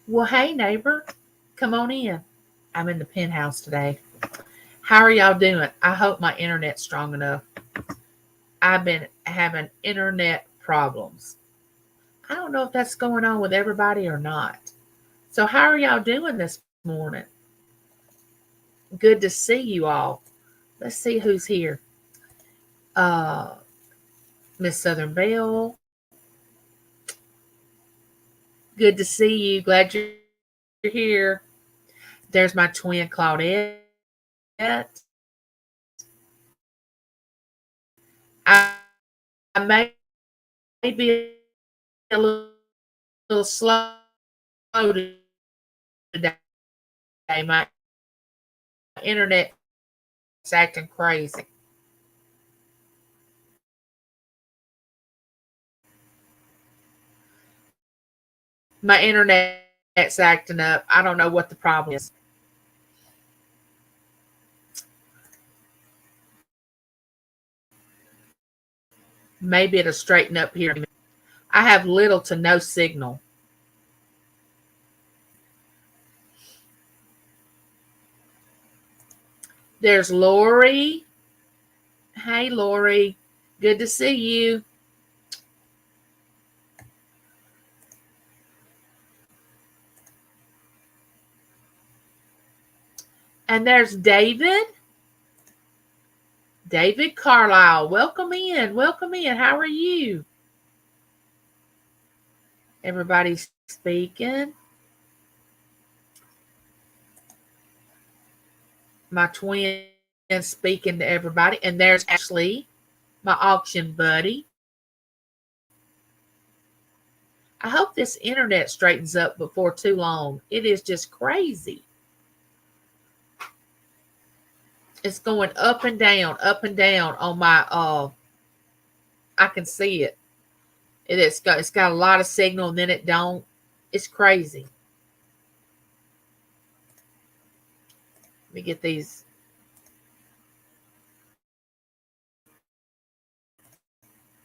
Well, hey, neighbor, come on in. I'm in the penthouse today. How are y'all doing? I hope my internet's strong enough. I've been having internet problems. I don't know if that's going on with everybody or not. So, how are y'all doing this morning? Good to see you all. Let's see who's here. Uh, Miss Southern Belle. Good to see you. Glad you're here. There's my twin Claudette. I may be a little slow today. My internet's acting crazy. My internet's acting up. I don't know what the problem is. Maybe it'll straighten up here in a minute. I have little to no signal. There's Lori. Hey, Lori. Good to see you. And there's David. David Carlisle. Welcome in. Welcome in. How are you? Everybody's speaking. My twin speaking to everybody. And there's Ashley, my auction buddy. I hope this internet straightens up before too long. It is just crazy. It's going up and down on my I can see it. It's got a lot of signal and then it don't. It's crazy. Let me get these.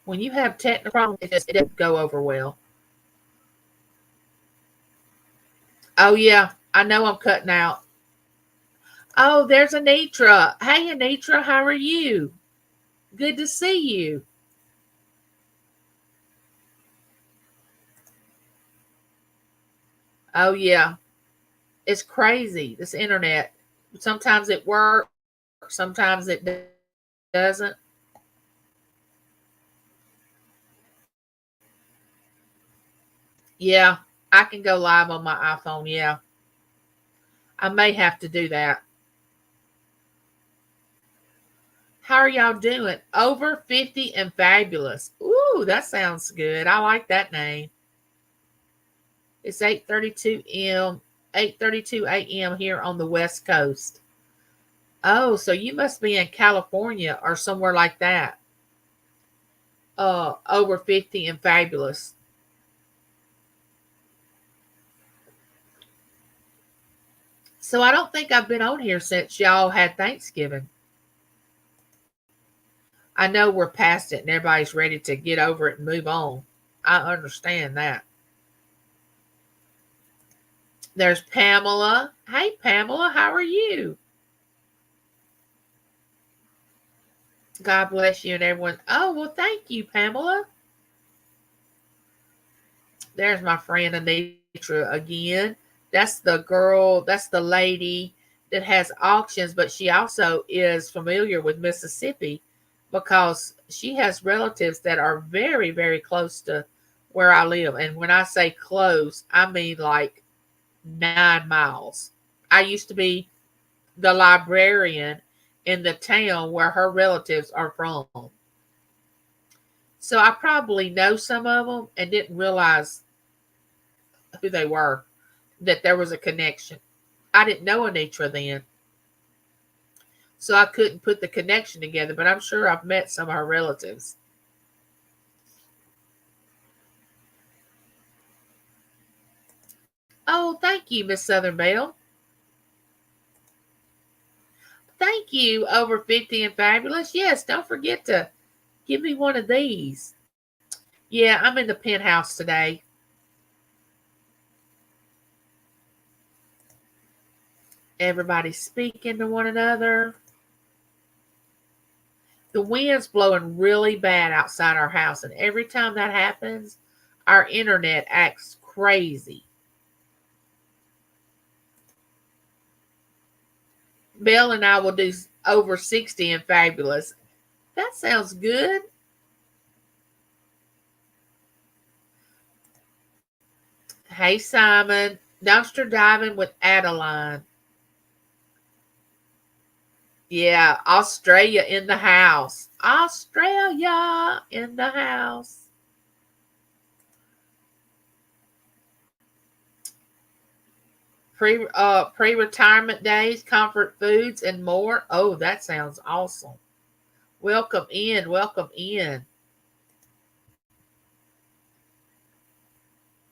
When you have technical problems, it doesn't go over well. Oh yeah, I know I'm cutting out. Oh, there's Anitra. Hey Anitra, how are you? Good to see you. Oh yeah, it's crazy. This internet. Sometimes it works, sometimes it doesn't. Yeah, I can go live on my iPhone. Yeah, I may have to do that. How are y'all doing? Over 50 and fabulous. Ooh, that sounds good. I like that name. It's 8:32 m 8:32 a.m. here on the West Coast. Oh, so you must be in California or somewhere like that. Over 50 and fabulous. So I don't think I've been on here since y'all had Thanksgiving. I know we're past it and everybody's ready to get over it and move on. I understand that. There's Pamela. Hey, Pamela, how are you? God bless you and everyone. Oh, well, thank you, Pamela. There's my friend Anitra again. That's the girl, that's the lady that has auctions, but she also is familiar with Mississippi because she has relatives that are very, very close to where I live. And when I say close, I mean like 9 miles. I used to be the librarian in the town where her relatives are from. So I probably know some of them and didn't realize who they were, that there was a connection. I didn't know Anitra then, so I couldn't put the connection together, but I'm sure I've met some of her relatives. Oh, thank you, Miss Southern Belle. Thank you, over 50 and fabulous. Yes, don't forget to give me one of these. Yeah, I'm in the penthouse today. Everybody speaking to one another. The wind's blowing really bad outside our house, and every time that happens, our internet acts crazy. Bill and I will do over 60 and fabulous. That sounds good. Hey, Simon. Dumpster diving with Adeline. Yeah, Australia in the house. Australia in the house. Pre-retirement days, comfort foods, and more. Oh, that sounds awesome. Welcome in. Welcome in.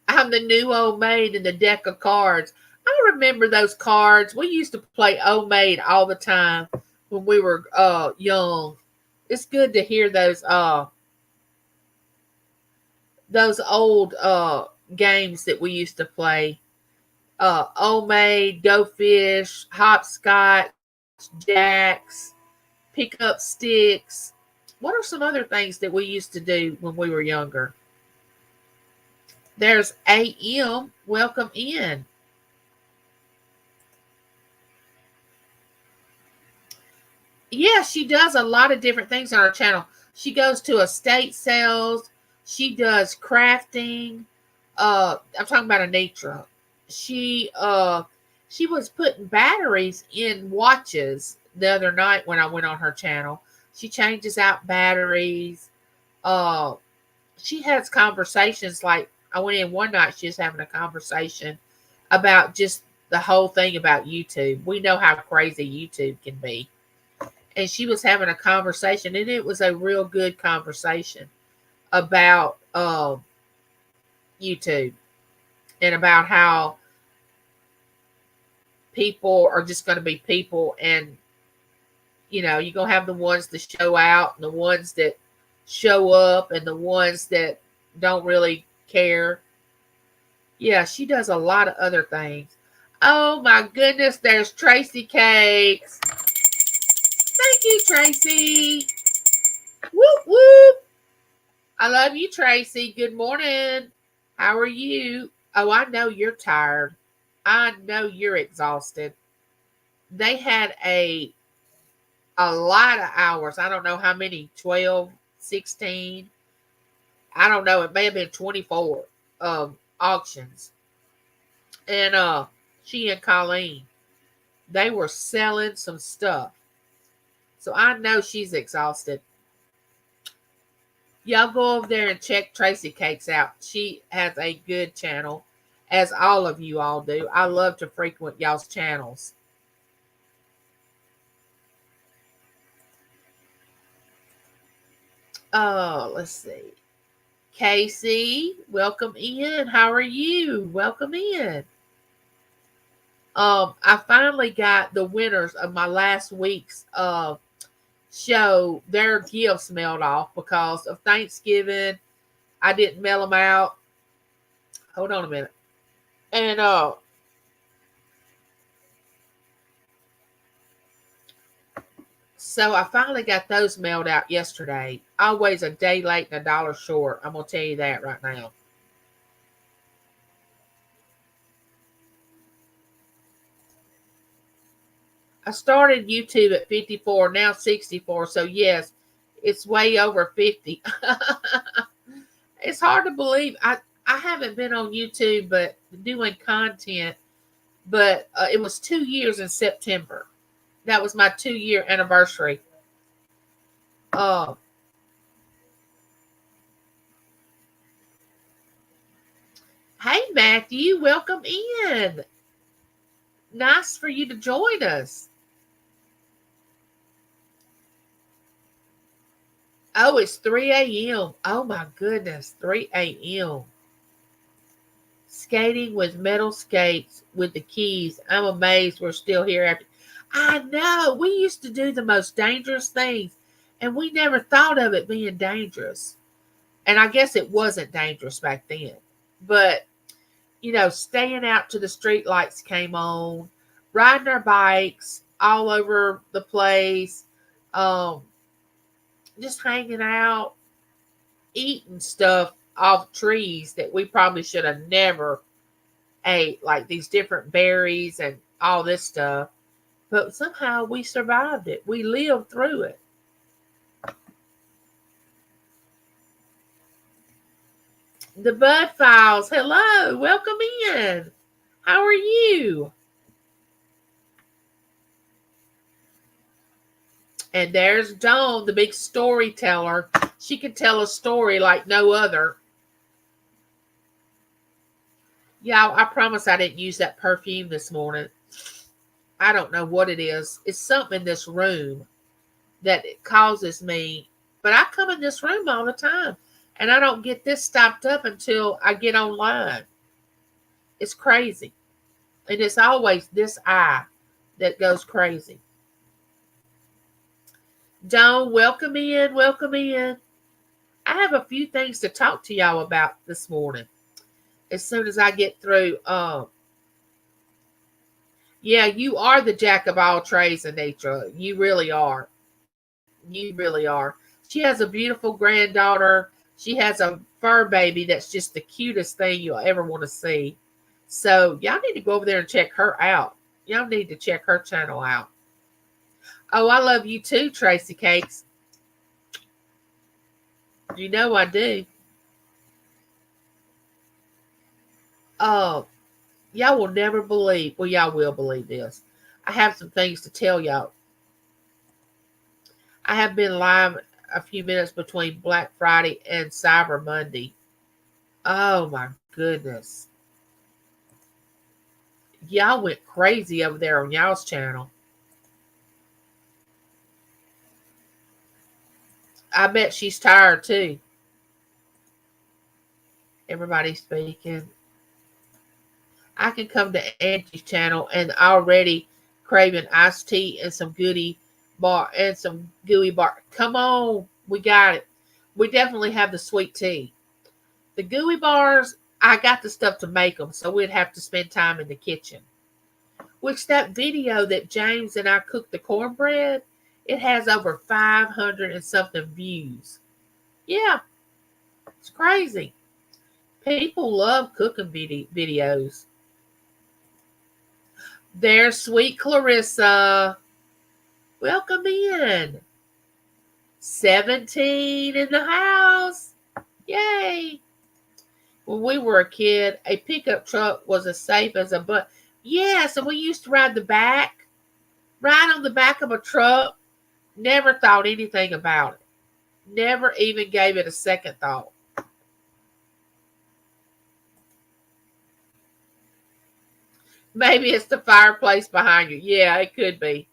I'm the new old maid in the deck of cards. I remember those cards. We used to play old maid all the time when we were young. It's good to hear those old games that we used to play. Old maid, go fish, hopscotch, jacks, pick up sticks. What are some other things that we used to do when we were younger? There's AM. Welcome in. Yeah, she does a lot of different things on our channel. She goes to estate sales. She does crafting. I'm talking about Anitra. She was putting batteries in watches the other night when I went on her channel. She changes out batteries. Uh, she has conversations like I went in one night. She was having a conversation about just the whole thing about YouTube. We know how crazy YouTube can be, and she was having a conversation, and it was a real good conversation about YouTube and about how people are just going to be people, and you're going to have the ones that show out and the ones that show up and the ones that don't really care. Yeah, she does a lot of other things. Oh my goodness, there's Tracy Cakes. Thank you, Tracy. Whoop whoop. I love you, Tracy. Good morning. How are you? Oh, I know you're tired. I know you're exhausted. They had a lot of hours. I don't know how many, 12, 16. I don't know. It may have been 24 auctions. And she and Colleen, they were selling some stuff. So I know she's exhausted. Y'all go over there and check Tracy Cakes out. She has a good channel, as all of you all do. I love to frequent y'all's channels. Oh, let's see. Casey, welcome in. How are you? Welcome in. I finally got the winners of my last week's show. Their gifts mailed off because of Thanksgiving. I didn't mail them out. Hold on a minute. And so I finally got those mailed out yesterday. Always a day late and a dollar short. I'm gonna tell you that right now. I started YouTube at 54, now 64. So yes, it's way over 50. It's hard to believe. I haven't been on YouTube but doing content, but it was 2 years in September. That was my 2-year anniversary. Uh, hey Matthew, welcome in. Nice for you to join us. Oh, it's 3 a.m. Oh my goodness, 3 a.m. Skating with metal skates with the keys. I'm amazed we're still here after. I know. We used to do the most dangerous things, and we never thought of it being dangerous. And I guess it wasn't dangerous back then. But, staying out to the street lights came on. riding our bikes all over the place, um, just hanging out, eating stuff off trees that we probably should have never ate, like these different berries and all this stuff. But somehow we survived it. We lived through it. The Bud Files, hello, welcome in. How are you? And there's Dawn, the big storyteller. She can tell a story like no other. Y'all, I promise I didn't use that perfume this morning. I don't know what it is. It's something in this room that it causes me. But I come in this room all the time. And I don't get this stopped up until I get online. It's crazy. And it's always this eye that goes crazy. Dawn, welcome in, welcome in. I have a few things to talk to y'all about this morning. As soon as I get through, yeah, you are the jack of all trades, Anitra. You really are. You really are. She has a beautiful granddaughter. She has a fur baby that's just the cutest thing you'll ever want to see. So y'all need to go over there and check her out. Y'all need to check her channel out. Oh, I love you too, Tracy Cakes. You know I do. Oh, y'all will never believe. Well, y'all will believe this. I have some things to tell y'all. I have been live a few minutes between Black Friday and Cyber Monday. Oh my goodness. Y'all went crazy over there on y'all's channel. I bet she's tired too. Everybody speaking. I can come to Angie's channel and already craving iced tea and some goodie bar and some gooey bar. Come on, we got it. We definitely have the sweet tea. The gooey bars, I got the stuff to make them, so we'd have to spend time in the kitchen. Which that video that James and I cooked the cornbread, it has over 500 and something views. Yeah, it's crazy. People love cooking videos. There's sweet Clarissa. Welcome in. 17 in the house. Yay. When we were a kid, a pickup truck was as safe as a butt. Yes, and we used to ride on the back of a truck. Never thought anything about it. Never even gave it a second thought. Maybe it's the fireplace behind you. Yeah, it could be.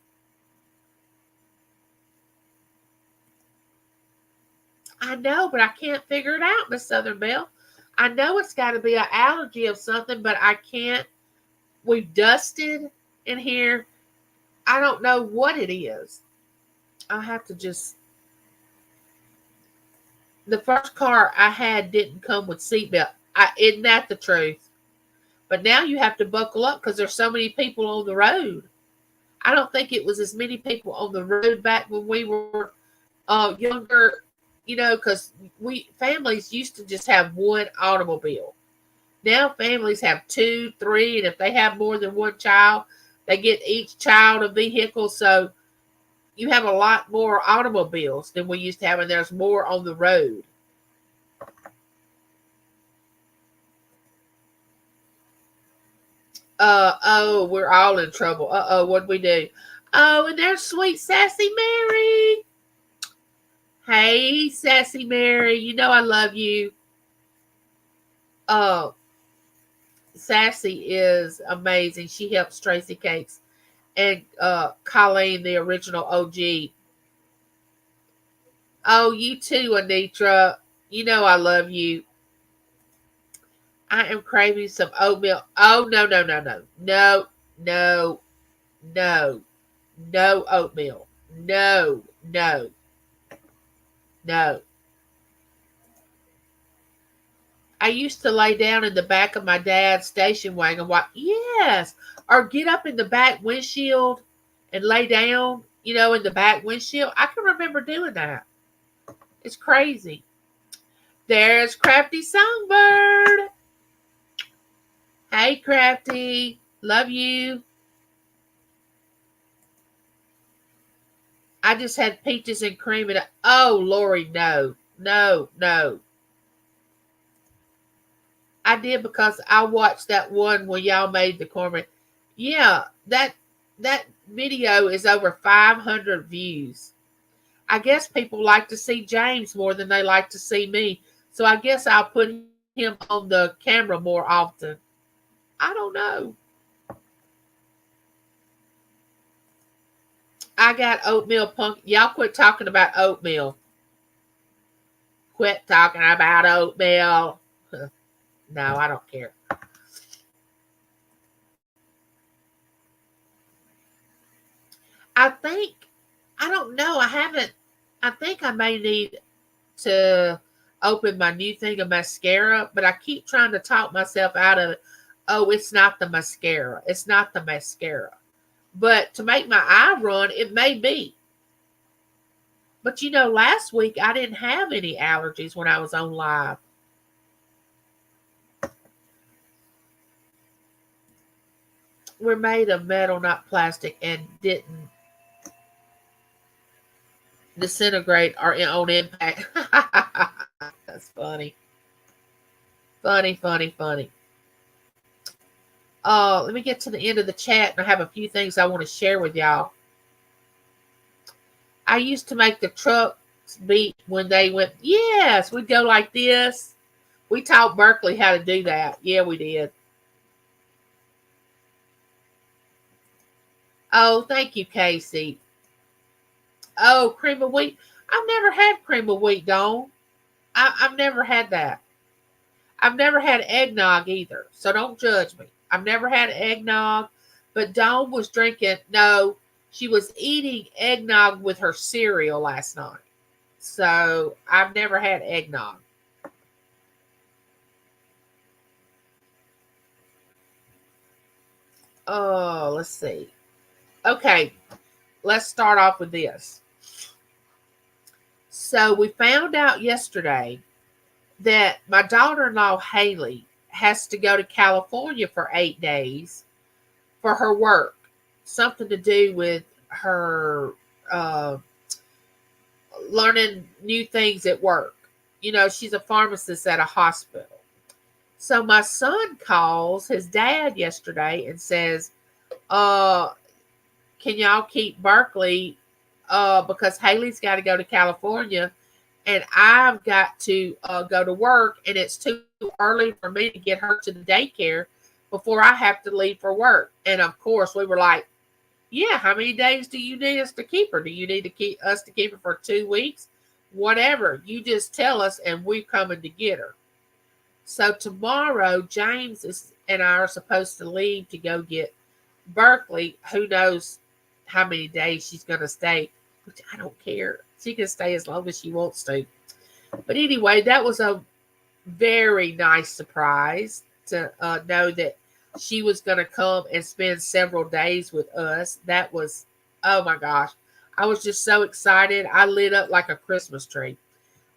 I know, but I can't figure it out, Miss Southern Belle. I know it's got to be an allergy of something, but I can't. We've dusted in here. I don't know what it is. I have to just. The first car I had didn't come with seatbelt. Isn't that the truth? But now you have to buckle up because there's so many people on the road. I don't think it was as many people on the road back when we were younger, because families used to just have one automobile. Now families have 2, 3, and if they have more than one child, they get each child a vehicle. So you have a lot more automobiles than we used to have, and there's more on the road. We're all in trouble. What'd we do? Oh, and there's sweet Sassy Mary. Hey, Sassy Mary, you know I love you. Oh, Sassy is amazing. She helps Tracy Cakes and Colleen, the original OG. Oh, you too, Anitra. You know I love you. I am craving some oatmeal. Oh, no, no, no, no. No, no, no. No oatmeal. No, no. I used to lay down in the back of my dad's station wagon. Yes. Or get up in the back windshield and lay down, in the back windshield. I can remember doing that. It's crazy. There's Crafty Songbird. Hey, Crafty. Love you. I just had peaches and cream. Oh, Lori, no. No, no. I did because I watched that one where y'all made the cornbread. Yeah, that video is over 500 views. I guess people like to see James more than they like to see me. So I guess I'll put him on the camera more often. I don't know. I got oatmeal punk. Y'all quit talking about oatmeal. Quit talking about oatmeal. No, I don't care. I don't know. I think I may need to open my new thing of mascara, but I keep trying to talk myself out of it. Oh, it's not the mascara. It's not the mascara. But to make my eye run, it may be. But last week I didn't have any allergies when I was on live. We're made of metal, not plastic, and didn't disintegrate our own impact. That's funny. Funny. Let me get to the end of the chat, and I have a few things I want to share with y'all. I used to make the trucks beat when they went. Yes, we'd go like this. We taught Berkeley how to do that. Yeah, we did. Oh, thank you, Casey. Oh, cream of wheat. I've never had cream of wheat, Dawn. I've never had that. I've never had eggnog either, so don't judge me. I've never had eggnog, but Dawn was drinking. No, she was eating eggnog with her cereal last night. So I've never had eggnog. Oh, let's see. Okay, let's start off with this. So we found out yesterday that my daughter-in-law Haley has to go to California for 8 days for her work. Something to do with her learning new things at work. She's a pharmacist at a hospital. So my son calls his dad yesterday and says, can y'all keep Berkeley because Haley's got to go to California and I've got to go to work, and it's too early for me to get her to the daycare before I have to leave for work. And of course, we were like, yeah, how many days do you need us to keep her? Do you need to keep her for 2 weeks? Whatever. You just tell us and we're coming to get her. So tomorrow, James and I are supposed to leave to go get Berkeley. Who knows how many days she's going to stay, which I don't care. She can stay as long as she wants to. But anyway, that was a very nice surprise to know that she was going to come and spend several days with us. That was, oh my gosh. I was just so excited. I lit up like a Christmas tree,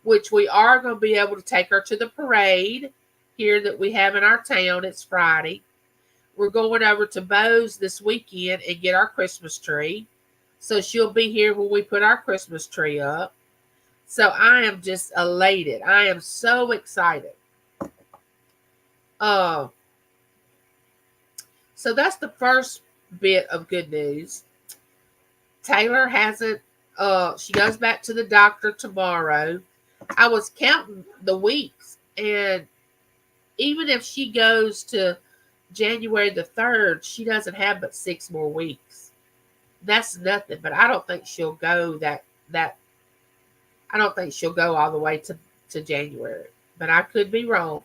which we are going to be able to take her to the parade here that we have in our town. It's Friday. We're going over to Bo's this weekend and get our Christmas tree. So she'll be here when we put our Christmas tree up. So I am just elated. I am so excited. So that's the first bit of good news. Taylor hasn't, she goes back to the doctor tomorrow. I was counting the weeks, and even if she goes to January the 3rd, she doesn't have but 6 more weeks. That's nothing, but I don't think she'll go I don't think she'll go all the way to January, but I could be wrong.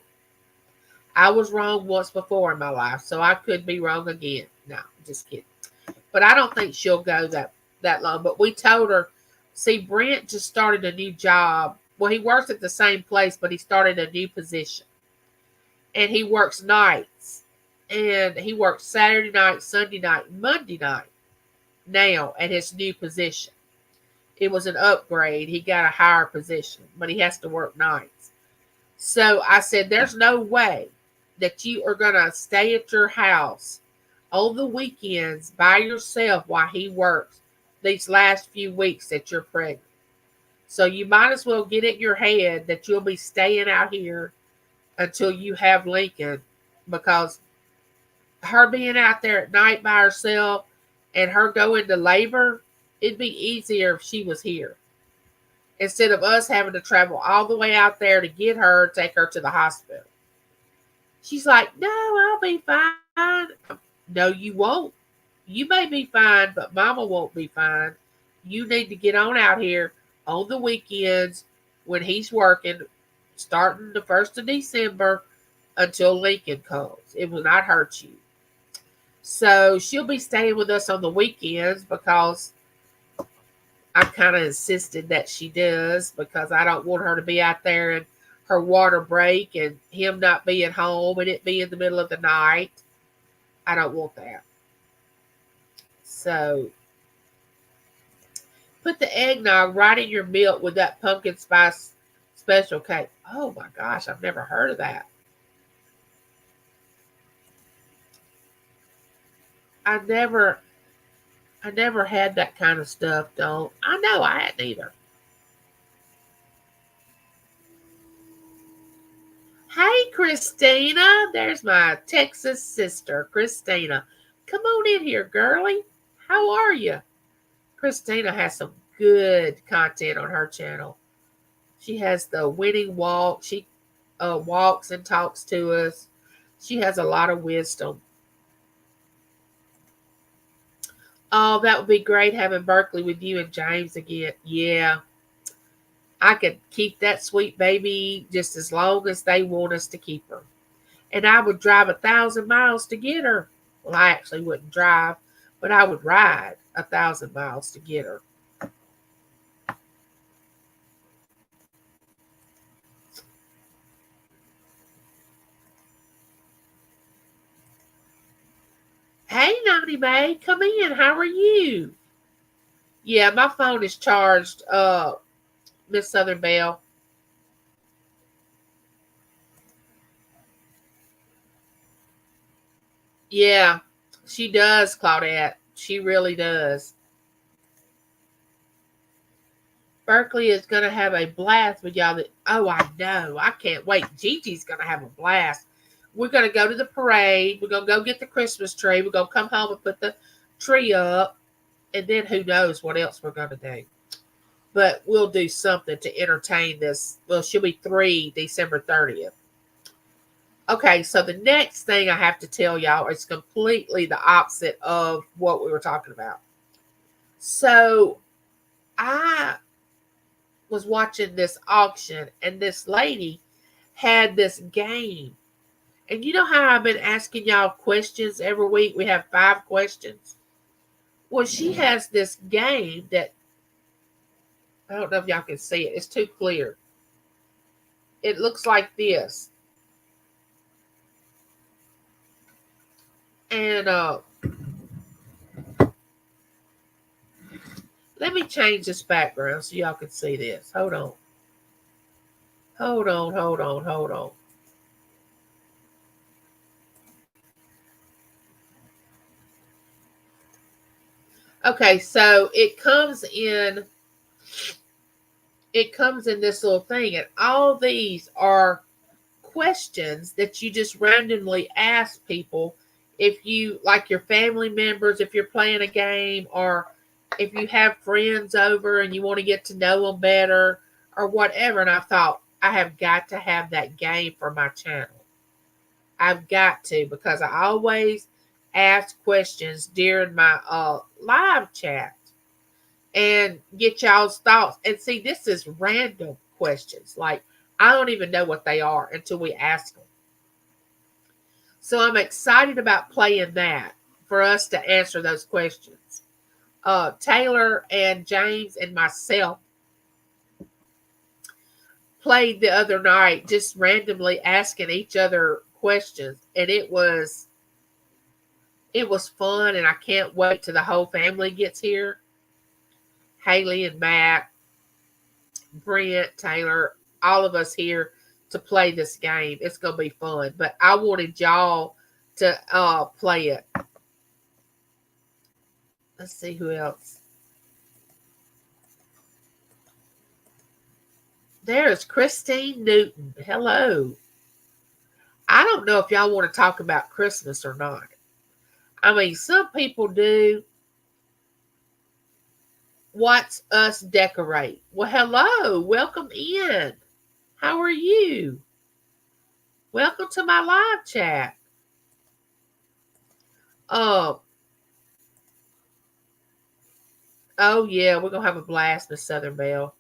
I was wrong once before in my life, so I could be wrong again. No, just kidding. But I don't think she'll go that long. But we told her, see, Brent just started a new job. Well, he works at the same place, but he started a new position. and he works nights. And he works Saturday night, Sunday night, Monday night now at his new position. It was an upgrade. He got a higher position, but he has to work nights. So I said, there's no way that you are going to stay at your house on the weekends by yourself while he works these last few weeks that you're pregnant. So you might as well get it in your head that you'll be staying out here until you have Lincoln, because her being out there at night by herself and her going to labor, it'd be easier if she was here instead of us having to travel all the way out there to get her, take her to the hospital. She's like, no, I'll be fine. No, you won't. You may be fine, but mama won't be fine. You need to get on out here on the weekends when he's working, starting the 1st of December until Lincoln comes. It will not hurt you. So she'll be staying with us on the weekends because I kind of insisted that she does, because I don't want her to be out there and her water break and him not being home and it be in the middle of the night. I don't want that. So put the eggnog right in your milk with that pumpkin spice special cake. Oh my gosh, I've never heard of that. I never had that kind of stuff, don't. I know I hadn't either. Hey, Christina. There's my Texas sister, Christina. Come on in here, girlie. How are you? Christina has some good content on her channel. She has the winning walk. She walks and talks to us. She has a lot of wisdom. Oh, that would be great having Berkeley with you and James again. Yeah. I could keep that sweet baby just as long as they want us to keep her. And I would drive 1,000 miles to get her. Well, I actually wouldn't drive, but I would ride 1,000 miles to get her. Hey, Noni May, come in. How are you? Yeah, my phone is charged, Miss Southern Belle. Yeah, she does, Claudette. She really does. Berkeley is going to have a blast with y'all. Oh, I know. I can't wait. Gigi's going to have a blast. We're going to go to the parade. We're going to go get the Christmas tree. We're going to come home and put the tree up. And then who knows what else we're going to do. But we'll do something to entertain this. Well, she'll be 3 December 30th. Okay, so the next thing I have to tell y'all is completely the opposite of what we were talking about. So I was watching this auction, and this lady had this game. And you know how I've been asking y'all questions every week? We have 5 questions. Well, she has this game that, I don't know if y'all can see it. It's too clear. It looks like this. And let me change this background so y'all can see this. Hold on. Hold on. Okay, so it comes in this little thing, and all these are questions that you just randomly ask people. If you like your family members, if you're playing a game, or if you have friends over and you want to get to know them better or whatever. And I thought, I have got to have that game for my channel. I've got to, because I always ask questions during my live chat and get y'all's thoughts. And see, this is random questions. Like, I don't even know what they are until we ask them. So I'm excited about playing that for us to answer those questions. Taylor and James and myself played the other night, just randomly asking each other questions, and it was fun, and I can't wait till the whole family gets here. Haley and Matt, Brent, Taylor, all of us here to play this game. It's gonna be fun. But I wanted y'all to play it. Let's see who else. There's Christine Newton. Hello. I don't know if y'all want to talk about Christmas or not. I mean, some people do. Watch us decorate. Well, hello. Welcome in. How are you? Welcome to my live chat. Oh, yeah, we're gonna have a blast, Miss Southern Belle.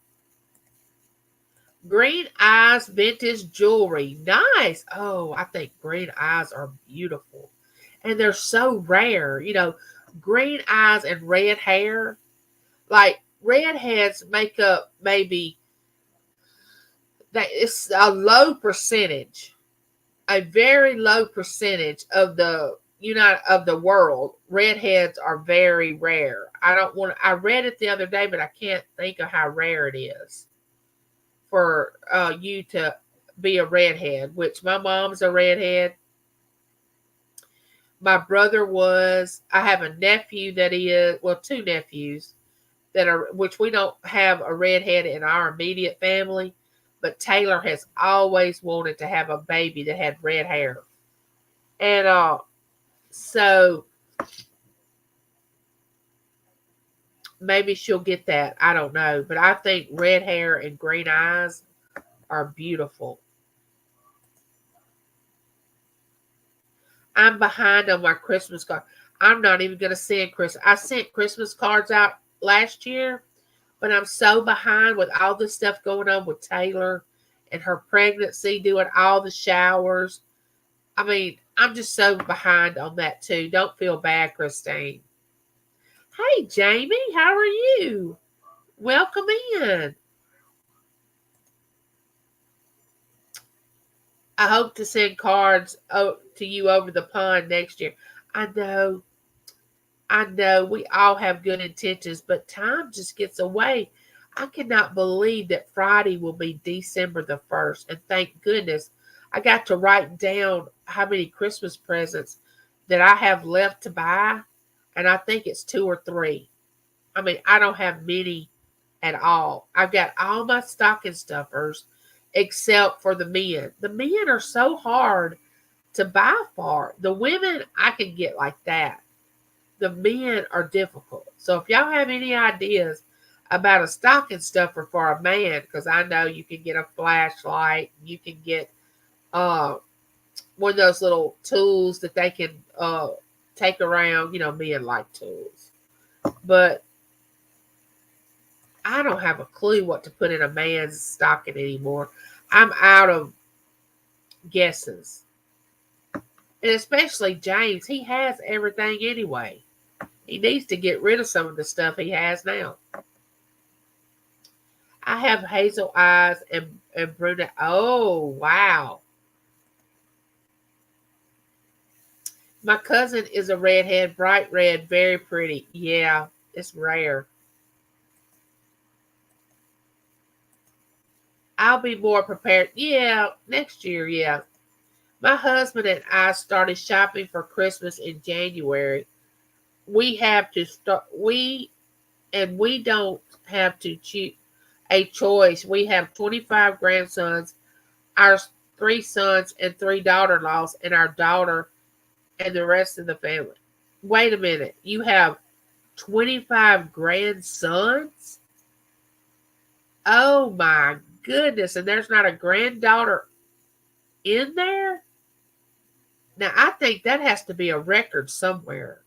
Green Eyes Vintage Jewelry. Nice. Oh, I think green eyes are beautiful. And they're so rare. You know, green eyes and red hair. Like redheads make up maybe that it's a low percentage, a very low percentage of the world. Redheads are very rare. I read it the other day, but I can't think of how rare it is for you to be a redhead, which my mom's a redhead. My brother was. I have a nephew that is, well, two nephews that are, which we don't have a redhead in our immediate family, but Taylor has always wanted to have a baby that had red hair. And so maybe she'll get that. I don't know. But I think red hair and green eyes are beautiful. I'm behind on my Christmas card. I'm not even going to send Christmas. I sent Christmas cards out last year, but I'm so behind with all the stuff going on with Taylor and her pregnancy, doing all the showers. I mean, I'm just so behind on that too. Don't feel bad, Christine. Hey, Jamie, how are you? Welcome in. I hope to send cards to you over the pond next year. I know, we all have good intentions, but time just gets away. I cannot believe that Friday will be December the 1st. And thank goodness I got to write down how many Christmas presents that I have left to buy. And I think it's two or three. I mean, I don't have many at all. I've got all my stocking stuffers except for the men. The men are so hard to buy for. The women I can get like that. The men are difficult. So if y'all have any ideas about a stocking stuffer for a man, because I know you can get a flashlight, you can get one of those little tools that they can take around. You know, men like tools. But I don't have a clue what to put in a man's stocking anymore. I'm out of guesses. And especially James, he has everything anyway. He needs to get rid of some of the stuff he has now. I have hazel eyes and brunette. Oh, wow. My cousin is a redhead, bright red, very pretty. Yeah, it's rare. I'll be more prepared. Yeah, next year, yeah. My husband and I started shopping for Christmas in January. We have to start, we don't have to choose a choice. We have 25 grandsons, our three sons and three daughter-in-laws, and our daughter and the rest of the family. Wait a minute. You have 25 grandsons? Oh my goodness. And there's not a granddaughter in there? Now, I think that has to be a record somewhere.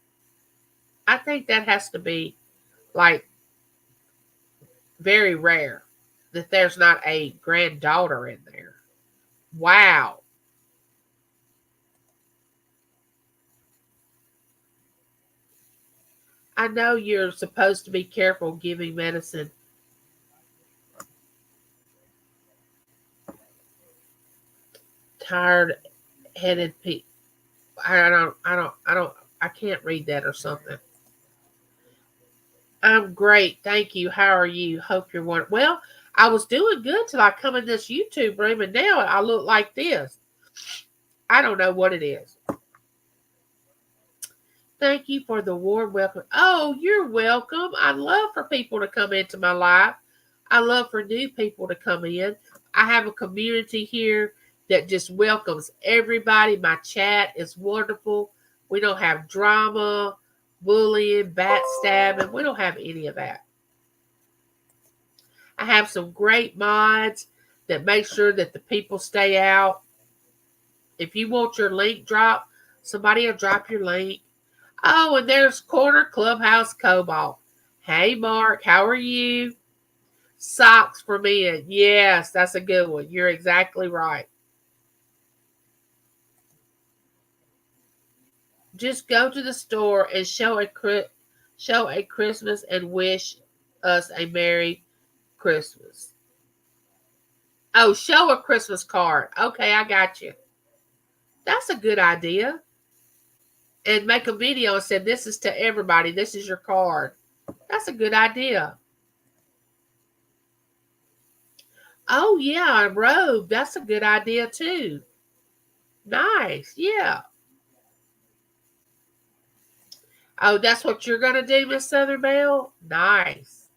I think that has to be like very rare that there's not a granddaughter in there. Wow. I know you're supposed to be careful giving medicine. Tired headed people. I can't read that or something. I'm great. Thank you. How are you? Hope you're one. Well, I was doing good till I come in this YouTube room and now I look like this. I don't know what it is. Thank you for the warm welcome. Oh, you're welcome. I love for people to come into my life. I love for new people to come in. I have a community here that just welcomes everybody. My chat is wonderful. We don't have drama, bullying, backstabbing. We don't have any of that. I have some great mods that make sure that the people stay out. If you want your link dropped, somebody will drop your link. Oh, and there's Corner Clubhouse Cobalt. Hey, Mark, how are you? Socks for men. Yes, that's a good one. You're exactly right. Just go to the store and show a Christmas and wish us a Merry Christmas. Oh, show a Christmas card. Okay, I got you. That's a good idea. And make a video and say, this is to everybody. This is your card. That's a good idea. Oh, yeah, a robe. That's a good idea, too. Nice. Yeah. Oh, that's what you're going to do, Miss Southern Belle? Nice.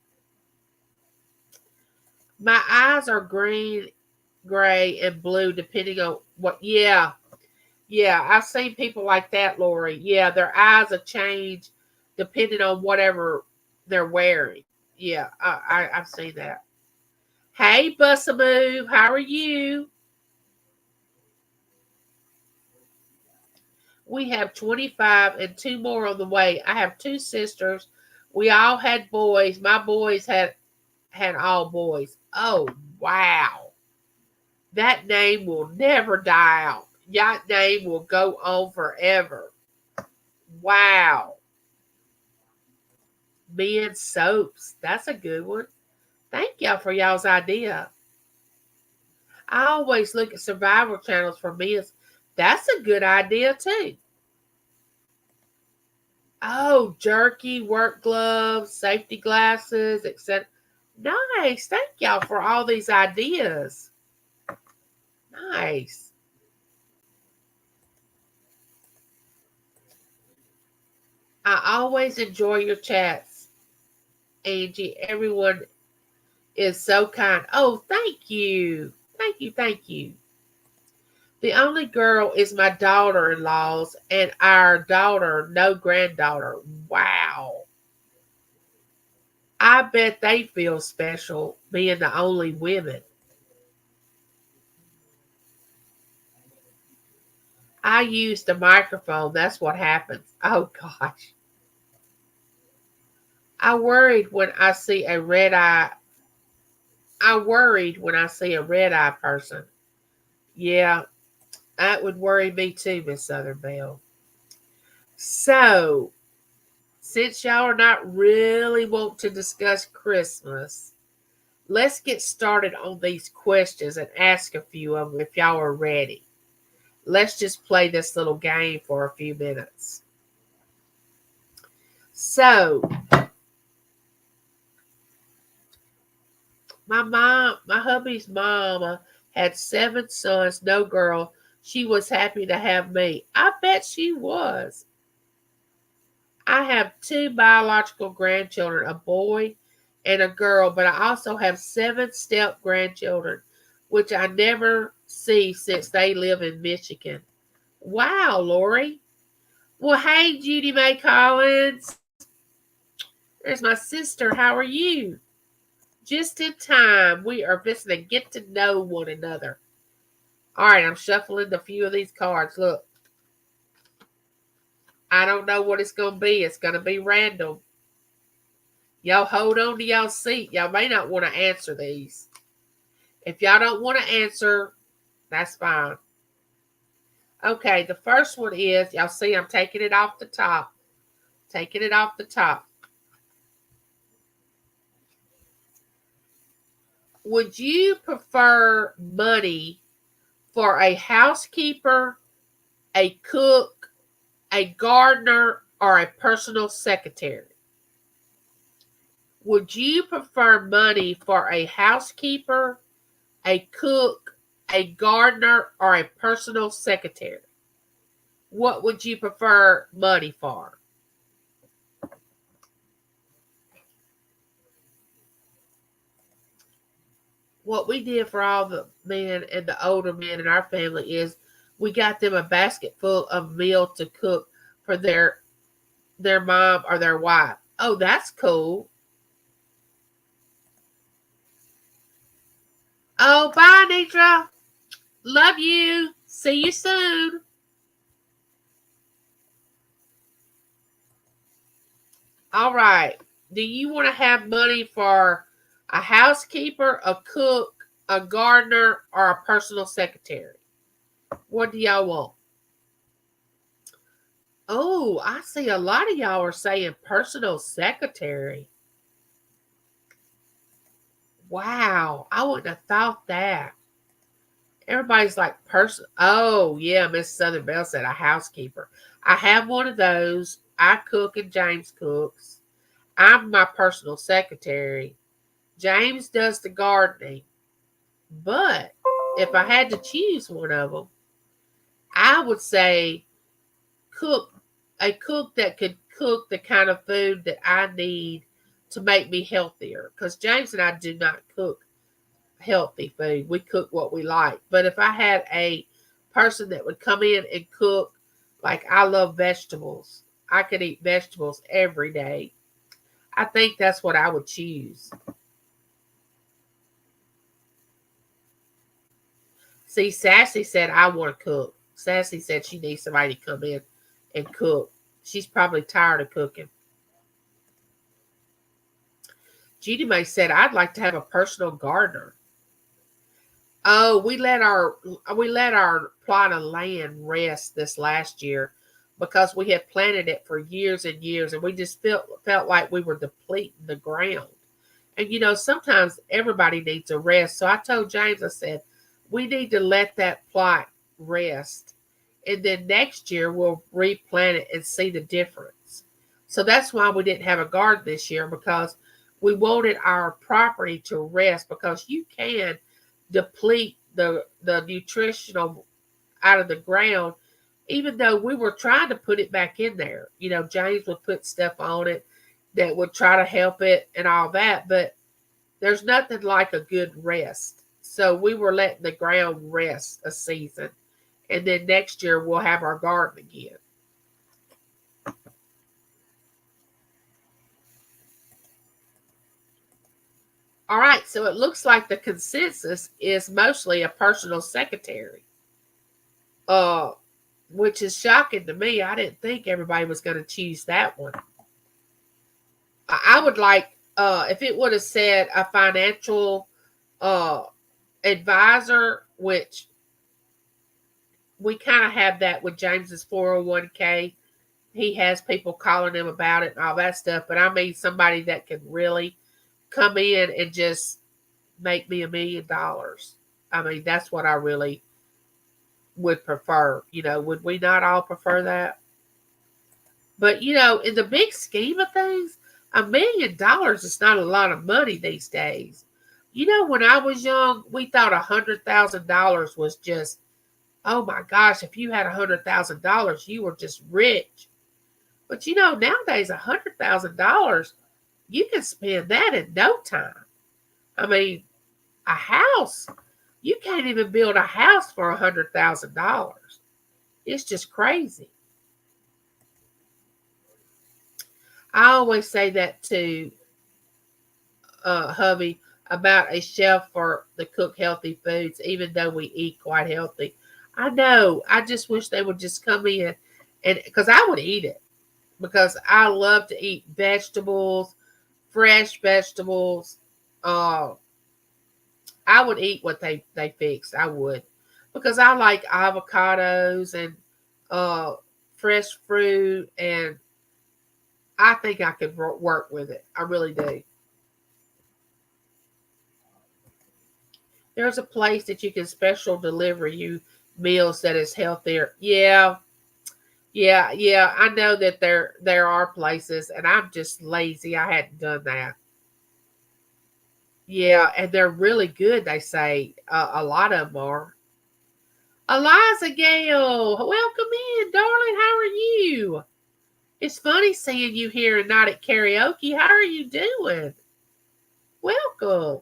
My eyes are green, gray, and blue, depending on what. Yeah. Yeah, I've seen people like that, Lori. Yeah, their eyes have changed depending on whatever they're wearing. Yeah, I've seen that. Hey, Bussamoo, how are you? We have 25 and two more on the way. I have two sisters. We all had boys. My boys had all boys. Oh, wow. That name will never die out. That name will go on forever. Wow. Men soaps. That's a good one. Thank y'all for y'all's idea. I always look at survival channels for men. That's a good idea too. Oh, jerky, work gloves, safety glasses, etc. Nice. Thank y'all for all these ideas. Nice. I always enjoy your chats, Angie. Everyone is so kind. Oh, thank you. Thank you. Thank you. The only girl is my daughter in law's, and our daughter, no granddaughter. Wow. I bet they feel special being the only women. I used the microphone. That's what happens. Oh, gosh. I worried when I see a red eye. I worried when I see a red eye person. Yeah, that would worry me too, Miss Southern Belle. So, since y'all are not really want to discuss Christmas, let's get started on these questions and ask a few of them if y'all are ready. Let's just play this little game for a few minutes. So, my hubby's mama had 7 sons, no girl. She was happy to have me. I bet she was. I have 2 biological grandchildren, a boy and a girl, but I also have 7 step grandchildren, which I never see since they live in Michigan. Wow, Lori. Well, hey, Judy Mae Collins. There's my sister. How are you? Just in time. We are just to get to know one another. All right, I'm shuffling a few of these cards. Look. I don't know what it's going to be. It's going to be random. Y'all hold on to y'all seat. Y'all may not want to answer these. If y'all don't want to answer, that's fine. Okay, the first one is, y'all see I'm taking it off the top. Taking it off the top. Would you prefer money for a housekeeper a cook, a gardener, or a personal secretary? Would you prefer money for a housekeeper, a cook, a gardener, or a personal secretary? What would you prefer money for? What we did for all the men and the older men in our family is we got them a basket full of meal to cook for their mom or their wife. Oh, that's cool. Oh, bye, Nitra. Love you. See you soon. All right. Do you want to have money for a housekeeper, a cook, a gardener, or a personal secretary? What do y'all want? Oh, I see a lot of y'all are saying personal secretary. Wow, I wouldn't have thought that. Everybody's like person. Oh, yeah, Miss Southern Belle said a housekeeper. I have one of those. I cook and James cooks. I'm my personal secretary. James does the gardening. But if I had to choose one of them, I would say cook a cook that could cook the kind of food that I need to make me healthier. Because James and I do not cook healthy food. We cook what we like. But if I had a person that would come in and cook, like I love vegetables, I could eat vegetables every day. I think that's what I would choose. See, Sassy said, I want to cook. Sassy said she needs somebody to come in and cook. She's probably tired of cooking. Judy May said, I'd like to have a personal gardener. Oh, we let our plot of land rest this last year because we had planted it for years and years, and we just felt like we were depleting the ground. And sometimes everybody needs a rest. So I told James, I said, we need to let that plot rest. And then next year we'll replant it and see the difference. So that's why we didn't have a garden this year, because we wanted our property to rest, because you can deplete the nutritional out of the ground, even though we were trying to put it back in there. James would put stuff on it that would try to help it and all that, but there's nothing like a good rest. So we were letting the ground rest a season, and then next year we'll have our garden again. All right, so it looks like the consensus is mostly a personal secretary, uh, which is shocking to me. I didn't think everybody was going to choose that one. I would like, if it would have said a financial uh, advisor, which we kind of have that with James's 401k. He has people calling him about it and all that stuff. But I mean, somebody that can really come in and just make me $1 million. I mean, that's what I really would prefer. Would we not all prefer that? But in the big scheme of things, $1 million is not a lot of money these days. When I was young, we thought $100,000 was just, oh my gosh, if you had $100,000, you were just rich. But nowadays $100,000, you can spend that in no time. I mean, a house, you can't even build a house for $100,000. It's just crazy. I always say that to hubby about a shelf for the cook healthy foods, even though we eat quite healthy. I know. I just wish they would just come in, and because I would eat it, because I love to eat vegetables, fresh vegetables. Uh, I would eat what they fix. I would, because I like avocados and uh, fresh fruit, and I think I could work with it. I really do. There's a place that you can special deliver you meals that is healthier. Yeah, yeah. I know that there are places, and I'm just lazy. I hadn't done that. Yeah, and they're really good. They say a lot of them are. Eliza Gale, welcome in, darling. How are you? It's funny seeing you here and not at karaoke. How are you doing? Welcome.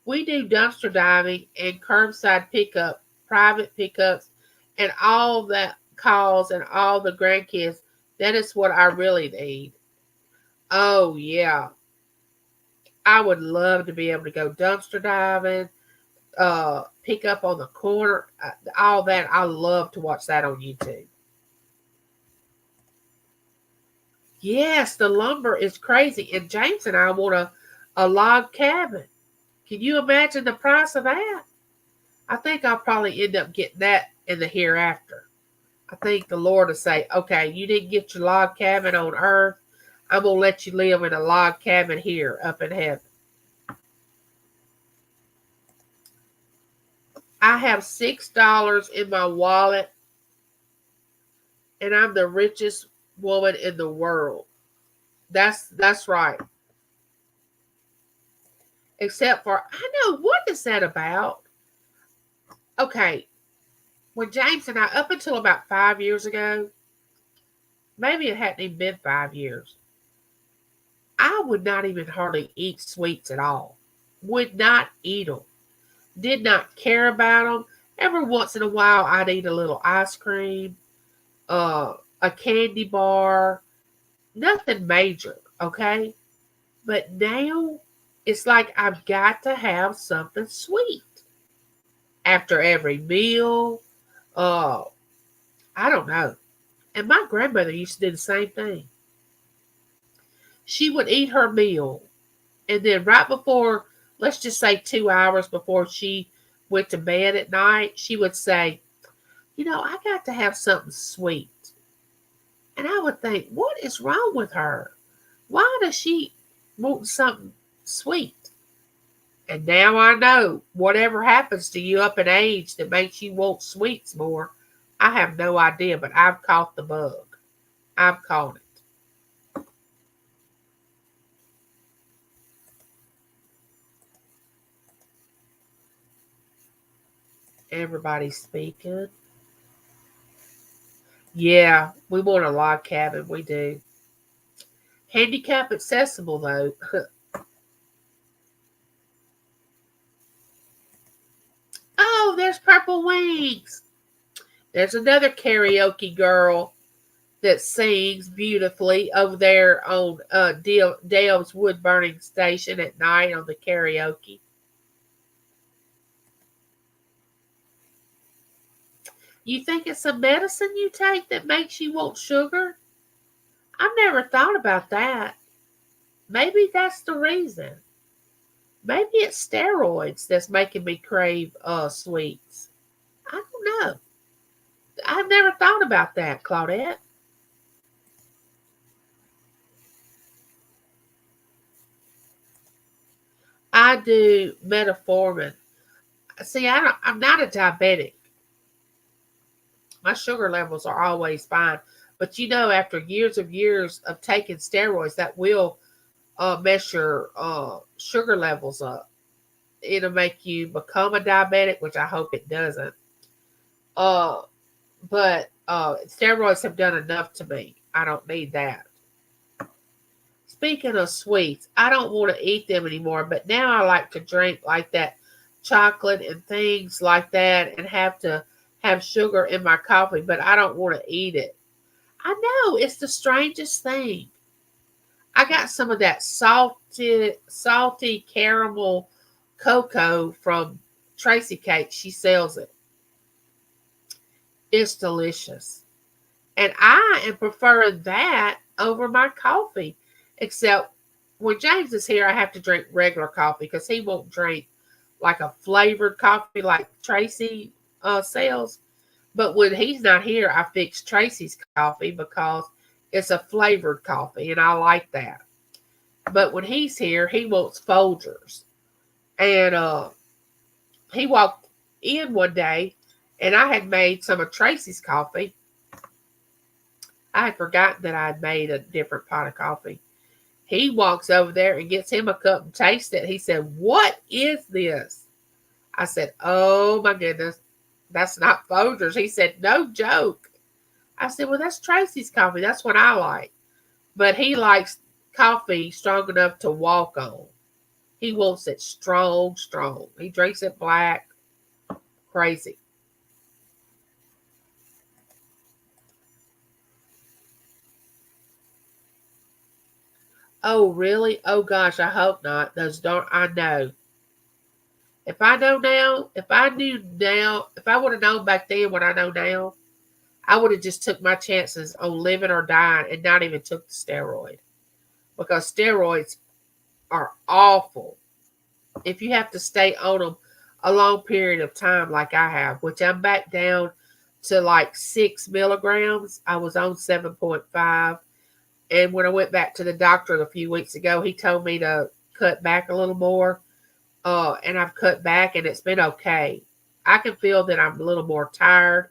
We do dumpster diving and curbside pickup, private pickups, and all that calls and all the grandkids. That is what I really need. Oh, yeah. I would love to be able to go dumpster diving, pick up on the corner, all that. I love to watch that on YouTube. Yes, the lumber is crazy. And James and I want a log cabin. Can you imagine the price of that? I think I'll probably end up getting that in the hereafter. I think the Lord will say, okay, you didn't get your log cabin on earth. I'm going to let you live in a log cabin here up in heaven. I have $6 in my wallet, and I'm the richest woman in the world. That's right. Except for, I know, what is that about? Okay, when James and I, up until about 5 years ago, maybe it hadn't even been 5 years, I would not even hardly eat sweets at all. Would not eat them. Did not care about them. Every once in a while, I'd eat a little ice cream, a candy bar, nothing major, okay? But now, it's like I've got to have something sweet after every meal. Uh, I don't know. And my grandmother used to do the same thing. She would eat her meal, and then right before, let's just say 2 hours before she went to bed at night, she would say, I got to have something sweet. And I would think, what is wrong with her? Why does she want something sweet? And now I know whatever happens to you up in age that makes you want sweets more, I have no idea, but I've caught the bug. I've caught it. Everybody's speaking. Yeah, we want a log cabin. We do. Handicap accessible, though. Oh, there's Purple Wings. There's another karaoke girl that sings beautifully over there on Dale's wood burning station at night on the karaoke. You think it's a medicine you take that makes you want sugar? I've never thought about that. Maybe that's the reason. Maybe it's steroids that's making me crave sweets. I don't know. I've never thought about that, Claudette. I do metformin. See, I'm not a diabetic. My sugar levels are always fine. But after years of taking steroids, that will mess your sugar levels up. It'll make you become a diabetic, which I hope it doesn't. Uh, but steroids have done enough to me. I don't need that. Speaking of sweets, I don't want to eat them anymore, but now I like to drink like that chocolate and things like that and have to have sugar in my coffee, but I don't want to eat it. I know, it's the strangest thing. I got some of that salty caramel cocoa from Tracy Cake. She sells it. It's delicious. And I am preferring that over my coffee. Except when James is here, I have to drink regular coffee because he won't drink like a flavored coffee like Tracy sells. But when he's not here, I fix Tracy's coffee because it's a flavored coffee and I like that. But when he's here, he wants Folgers. And he walked in one day And I had made some of Tracy's coffee. I had forgotten that I had made a different pot of coffee. He walks over there and gets him a cup and tastes it. He said, "What is this?" I said, "Oh my goodness, that's not Folgers." He said, "No joke." I said, "Well, that's Tracy's coffee. That's what I like." But he likes coffee strong enough to walk on. He wants it strong, strong. He drinks it black. Crazy. Oh, really? Oh, gosh, I hope not. Those don't, I know. If I know now, if I knew now, if I would have known back then what I know now, I would have just took my chances on living or dying and not even took the steroid. Because steroids are awful. If you have to stay on them a long period of time like I have, which I'm back down to like 6 milligrams. I was on 7.5. And when I went back to the doctor a few weeks ago, he told me to cut back a little more. And I've cut back and it's been okay. I can feel that I'm a little more tired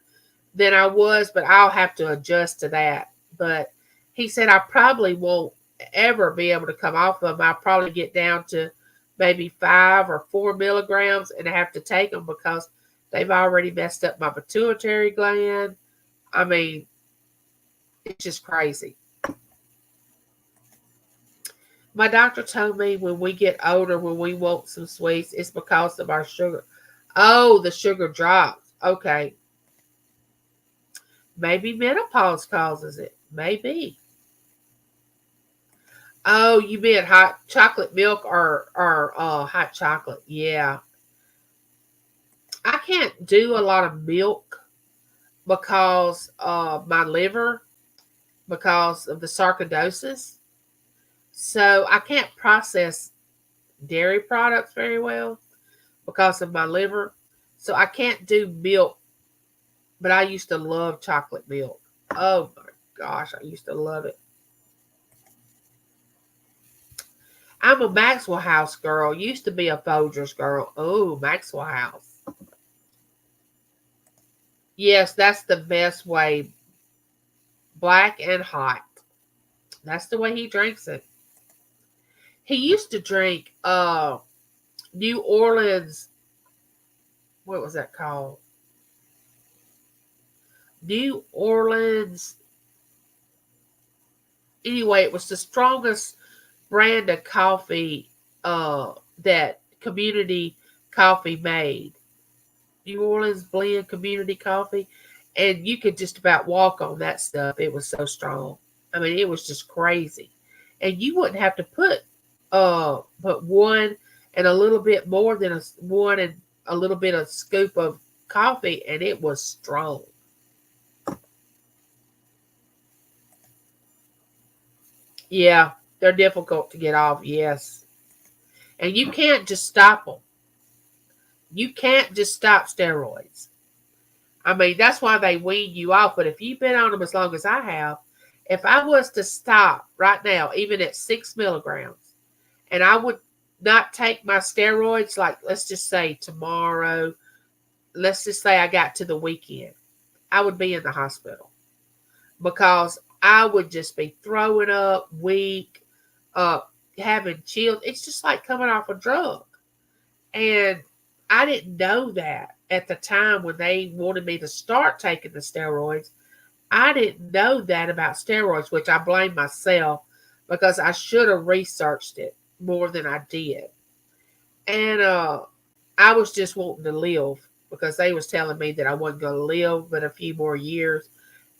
than I was, but I'll have to adjust to that. But he said I probably won't ever be able to come off of them. I'll probably get down to maybe 5 or 4 milligrams and I have to take them because they've already messed up my pituitary gland. I mean, it's just crazy. My doctor told me when we get older, when we want some sweets, it's because of our sugar. Oh, the sugar drops. Okay. Maybe menopause causes it. Maybe. Oh, you mean hot chocolate milk or hot chocolate? Yeah. I can't do a lot of milk because of my liver, because of the sarcoidosis. So I can't process dairy products very well because of my liver. So I can't do milk, but I used to love chocolate milk. Oh my gosh, I used to love it. I'm a Maxwell House girl. Used to be a Folgers girl. Oh, Maxwell House. Yes, that's the best way. Black and hot. That's the way he drinks it. He used to drink New Orleans. What was that called? New Orleans. Anyway, it was the strongest brand of coffee that Community Coffee made. New Orleans Blend Community Coffee. And you could just about walk on that stuff. It was so strong. I mean, it was just crazy. And you wouldn't have to put one and a little bit more than one and a little bit of scoop of coffee, and it was strong. Yeah, they're difficult to get off. Yes, and you can't just stop them. You can't just stop steroids. I mean, that's why they wean you off. But if you've been on them as long as I have, if I was to stop right now, even at 6 milligrams, and I would not take my steroids, like let's just say tomorrow, let's just say I got to the weekend, I would be in the hospital because I would just be throwing up, weak, uh, having chills. It's just like coming off a drug. And I didn't know that at the time when they wanted me to start taking the steroids. I didn't know that about steroids, which I blame myself because I should have researched it more than I did. And I was just wanting to live because they was telling me that I wasn't going to live but a few more years.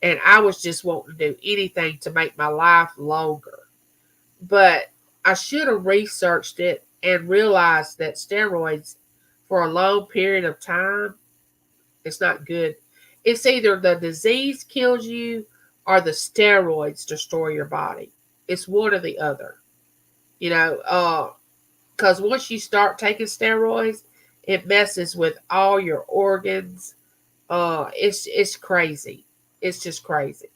And I was just wanting to do anything to make my life longer. But I should have researched it and realized that steroids for a long period of time, it's not good. It's either the disease kills you or the steroids destroy your body. It's one or the other. You know, because once you start taking steroids, it messes with all your organs. It's crazy. It's just crazy.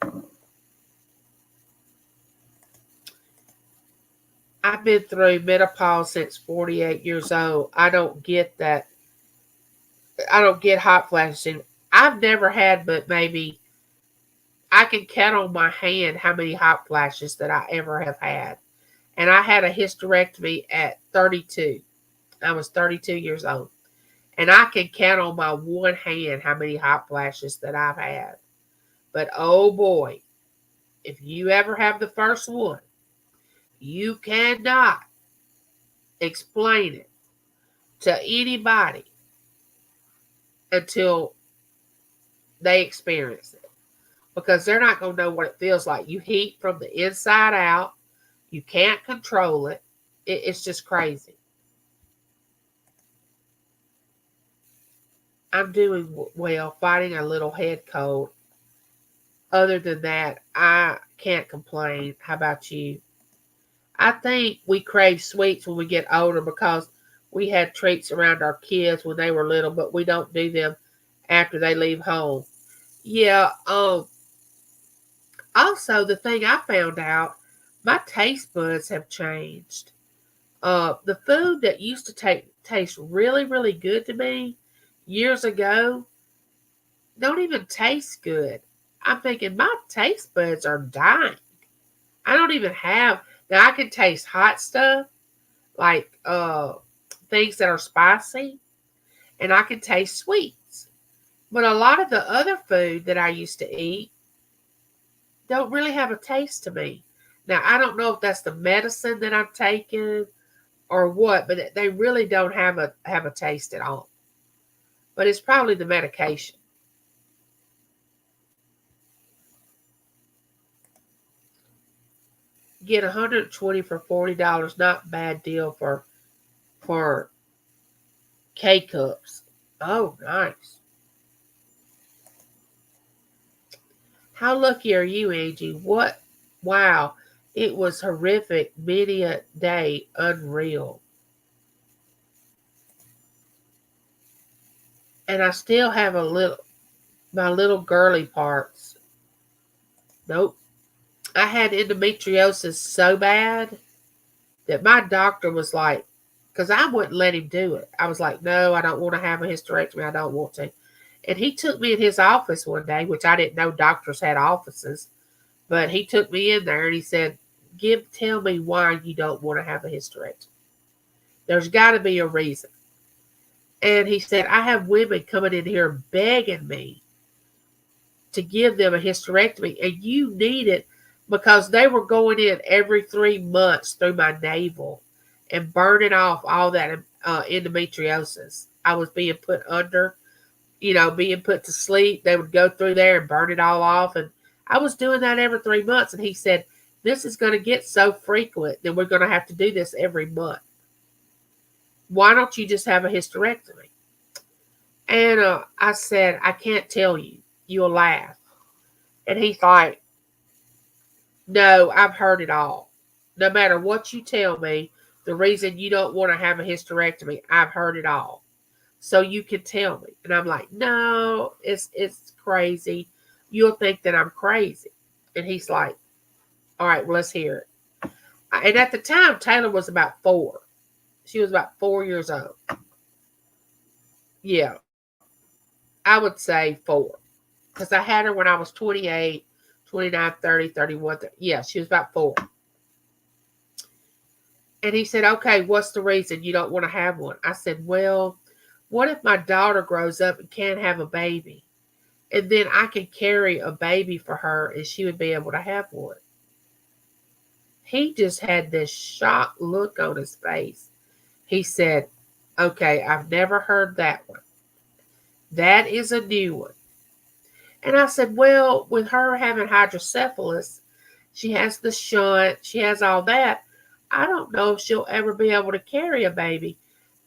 I've been through menopause since 48 years old. I don't get that. I don't get hot flashes I've never had, but maybe I can count on my hand how many hot flashes that I ever have had. And I had a hysterectomy at 32. I was 32 years old. And I can count on my one hand how many hot flashes that I've had. But oh boy, if you ever have the first one, you cannot explain it to anybody until they experience it. Because they're not going to know what it feels like. You heat from the inside out. You can't control it. It's just crazy. I'm doing well, fighting a little head cold. Other than that, I can't complain. How about you? I think we crave sweets when we get older because we had treats around our kids when they were little, but we don't do them after they leave home. Yeah, also the thing I found out, my taste buds have changed. The food that used to taste really, really good to me years ago don't even taste good. I'm thinking my taste buds are dying. I don't even have now. I can taste hot stuff like things that are spicy, and I can taste sweets. But a lot of the other food that I used to eat don't really have a taste to me. Now I don't know if that's the medicine that I'm taking or what, but they really don't have a taste at all. But it's probably the medication. Get 120 for $40. Not a bad deal for K cups. Oh, nice. How lucky are you, Angie? What? Wow. It was horrific. Many a day. Unreal. And I still have my little girly parts. Nope. I had endometriosis so bad that my doctor was like, because I wouldn't let him do it. I was like, no, I don't want to have a hysterectomy. I don't want to. And he took me in his office one day, which I didn't know doctors had offices, but he took me in there and he said, tell me why you don't want to have a hysterectomy. There's got to be a reason. And he said, I have women coming in here begging me to give them a hysterectomy, and you need it because they were going in every 3 months through my navel and burning off all that endometriosis. I was being put under, being put to sleep. They would go through there and burn it all off. And I was doing that every 3 months. And he said, this is going to get so frequent that we're going to have to do this every month. Why don't you just have a hysterectomy? And I said, I can't tell you. You'll laugh. And he's like, no, I've heard it all. No matter what you tell me, the reason you don't want to have a hysterectomy, I've heard it all. So you can tell me. And I'm like, no, it's crazy. You'll think that I'm crazy. And he's like, all right, well, let's hear it. And at the time, Taylor was about 4. She was about 4 years old. Yeah, I would say 4. Because I had her when I was 28, 29, 30, 31. 30. Yeah, she was about 4. And he said, okay, what's the reason you don't want to have one? I said, well, what if my daughter grows up and can't have a baby? And then I can carry a baby for her and she would be able to have one. He just had this shocked look on his face. He said, okay, I've never heard that one. That is a new one. And I said, well, with her having hydrocephalus, she has the shunt, she has all that. I don't know if she'll ever be able to carry a baby.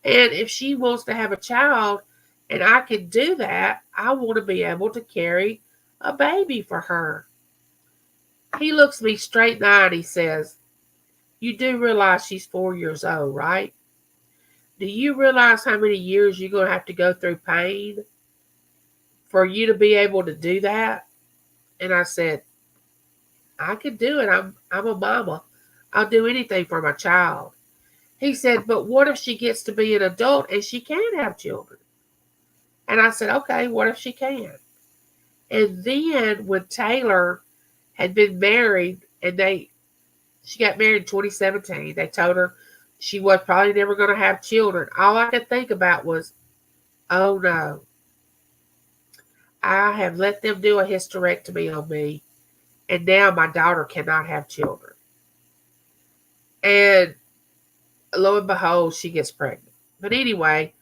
And if she wants to have a child and I can do that, I want to be able to carry a baby for her. He looks me straight in the eye and he says, you do realize she's 4 years old, right? Do you realize how many years you're going to have to go through pain for you to be able to do that? And I said, I could do it. I'm a mama. I'll do anything for my child. He said, but what if she gets to be an adult and she can't have children? And I said, okay, what if she can? And then when Taylor had been married and she got married in 2017, they told her she was probably never going to have children. All I could think about was, oh no, I have let them do a hysterectomy on me, and now my daughter cannot have children. And lo and behold, she gets pregnant. But anyway,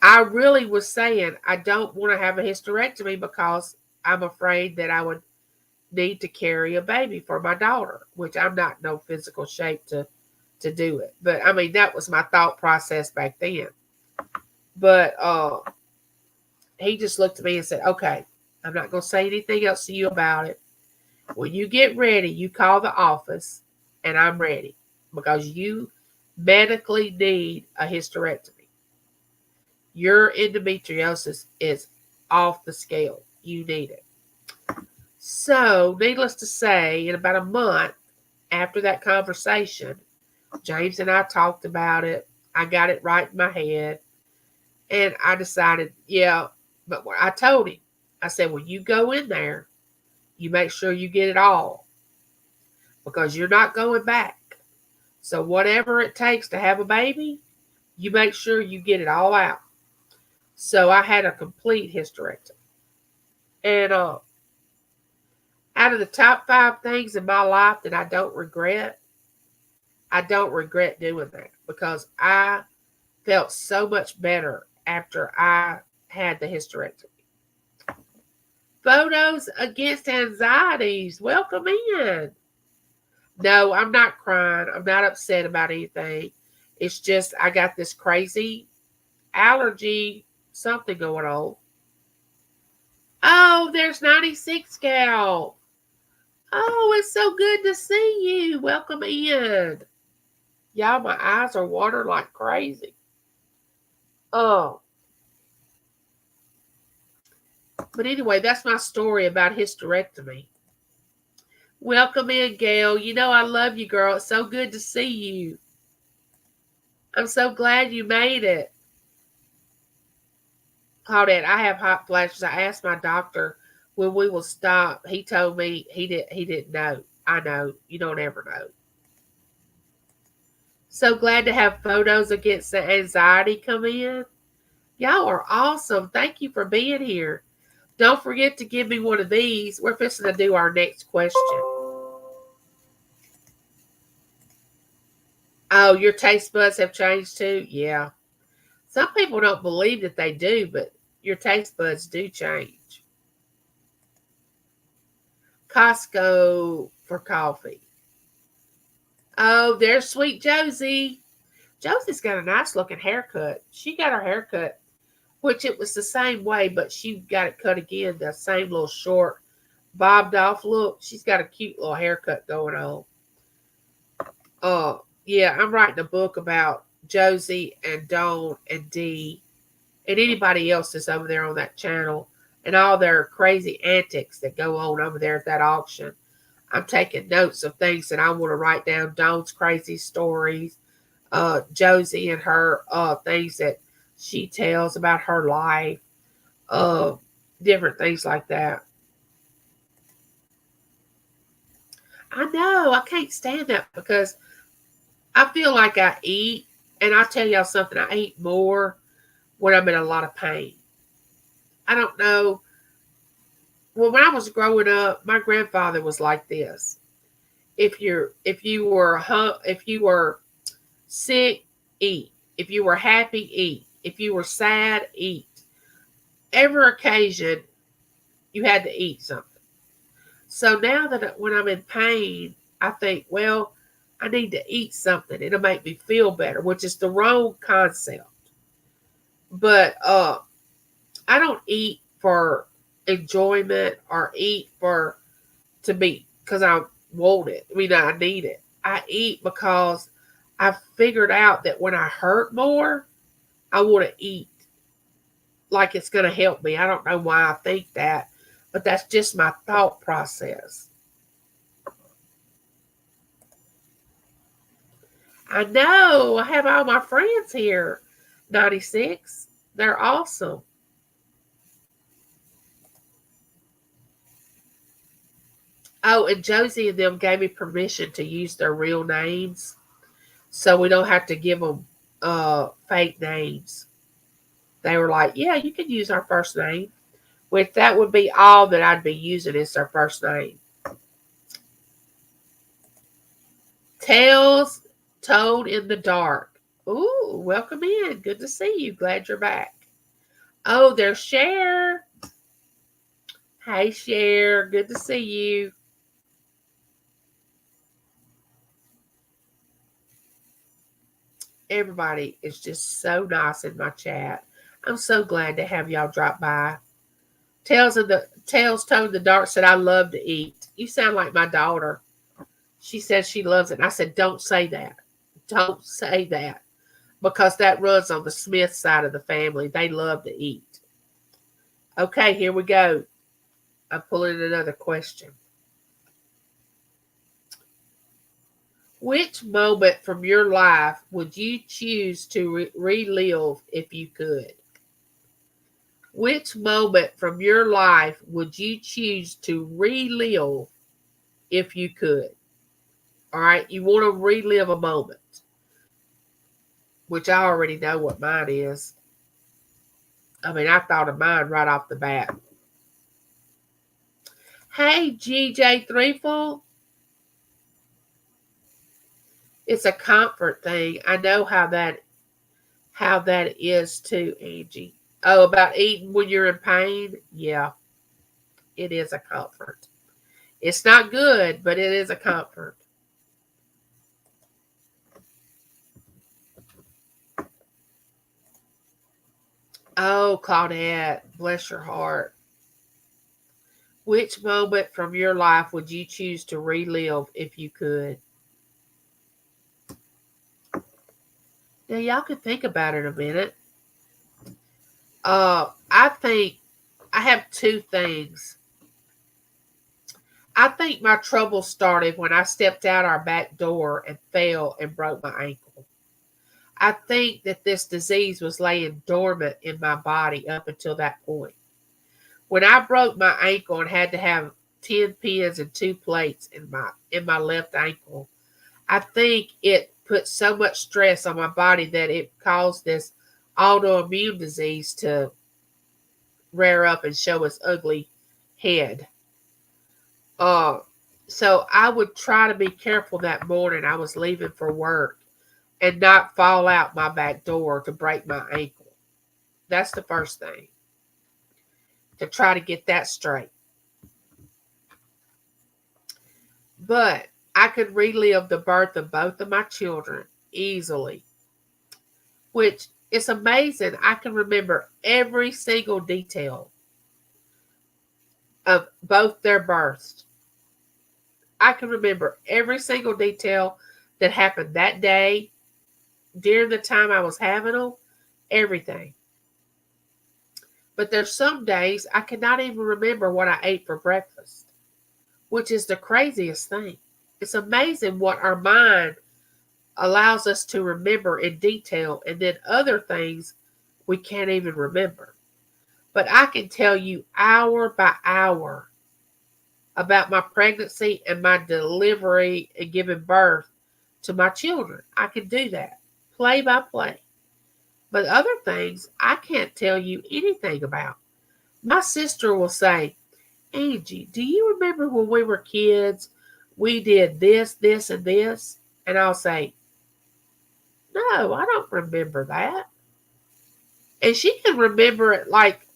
I really was saying I don't want to have a hysterectomy because I'm afraid that I would need to carry a baby for my daughter, which I'm not in no physical shape to do it. But I mean, that was my thought process back then. But he just looked at me and said, okay, I'm not going to say anything else to you about it. When you get ready, you call the office and I'm ready because you medically need a hysterectomy. Your endometriosis is off the scale. You need it. So, needless to say, in about a month after that conversation, James and I talked about it. I got it right in my head. And I decided, yeah, but I told him, I said, when you go in there, you make sure you get it all because you're not going back. So whatever it takes to have a baby, you make sure you get it all out. So I had a complete hysterectomy. And out of the top 5 things in my life that I don't regret doing that because I felt so much better after I had the hysterectomy. Photos against anxieties. Welcome in. No, I'm not crying. I'm not upset about anything. It's just I got this crazy allergy something going on. Oh, there's 96 Gal. Oh, it's so good to see you. Welcome in. Y'all, my eyes are watering like crazy. Oh. But anyway, that's my story about hysterectomy. Welcome in, Gail. You know I love you, girl. It's so good to see you. I'm so glad you made it. Hold on, I have hot flashes. I asked my doctor when we will stop. He told me he didn't know. I know. You don't ever know. So glad to have photos against the anxiety come in. Y'all are awesome. Thank you for being here. Don't forget to give me one of these. We're fixing to do our next question. Oh, your taste buds have changed too? Yeah. Some people don't believe that they do, but your taste buds do change. Costco for coffee. Oh, there's sweet Josie. Josie's got a nice looking haircut. She got her haircut, which it was the same way, but she got it cut again, the same little short, bobbed off look. She's got a cute little haircut going on. Yeah, I'm writing a book about Josie and Dawn and Dee and anybody else that's over there on that channel and all their crazy antics that go on over there at that auction. I'm taking notes of things that I want to write down. Dawn's crazy stories, Josie and her things that she tells about her life, different things like that. I know, I can't stand that because I feel like I eat, and I'll tell y'all something, I eat more when I'm in a lot of pain. I don't know. Well, when I was growing up, my grandfather was like this. If you were sick, eat. If you were happy, eat. If you were sad, eat. Every occasion, you had to eat something. So now that when I'm in pain, I think, well, I need to eat something. It'll make me feel better, which is the wrong concept. But I don't eat for enjoyment or eat to be because I want it. I mean, I need it. I eat because I figured out that when I hurt more, I want to eat like it's going to help me. I don't know why I think that, but that's just my thought process. I know. I have all my friends here. 96. They're awesome. Oh, and Josie and them gave me permission to use their real names, so we don't have to give them fake names. They were like, "Yeah, you can use our first name." Which that would be all that I'd be using is their first name. Tales told in the dark. Ooh, welcome in. Good to see you. Glad you're back. Oh, there's Cher. Hey, Cher. Good to see you. Everybody is just so nice in my chat. I'm so glad to have y'all drop by. Tales told in the dark said I love to eat. You sound like my daughter. She says she loves it. And I said, don't say that. Don't say that. Because that runs on the Smith side of the family. They love to eat. Okay, here we go. I'm pulling another question. Which moment from your life would you choose to relive if you could? Which moment from your life would you choose to relive if you could? All right, you want to relive a moment, which I already know what mine is. I mean, I thought of mine right off the bat. Hey, GJ Threefold. It's a comfort thing. I know how that is too, Angie. Oh, about eating when you're in pain? Yeah, it is a comfort. It's not good, but it is a comfort. Oh, Claudette, bless your heart. Which moment from your life would you choose to relive if you could? Now, y'all can think about it a minute. I think I have two things. I think my trouble started when I stepped out our back door and fell and broke my ankle. I think that this disease was laying dormant in my body up until that point. When I broke my ankle and had to have 10 pins and 2 plates in my left ankle, I think it put so much stress on my body that it caused this autoimmune disease to rear up and show its ugly head. Uh, so I would try to be careful that morning I was leaving for work and not fall out my back door to break my ankle. That's the first thing. To try to get that straight. But I could relive the birth of both of my children easily, which is amazing. I can remember every single detail of both their births. I can remember every single detail that happened that day, during the time I was having them, everything. But there's some days I cannot even remember what I ate for breakfast, which is the craziest thing. It's amazing what our mind allows us to remember in detail, and then other things we can't even remember. But I can tell you hour by hour about my pregnancy and my delivery and giving birth to my children. I can do that play by play. But other things I can't tell you anything about. My sister will say, Angie, do you remember when we were kids? We did this, this, and this. And I'll say, no, I don't remember that. And she can remember it like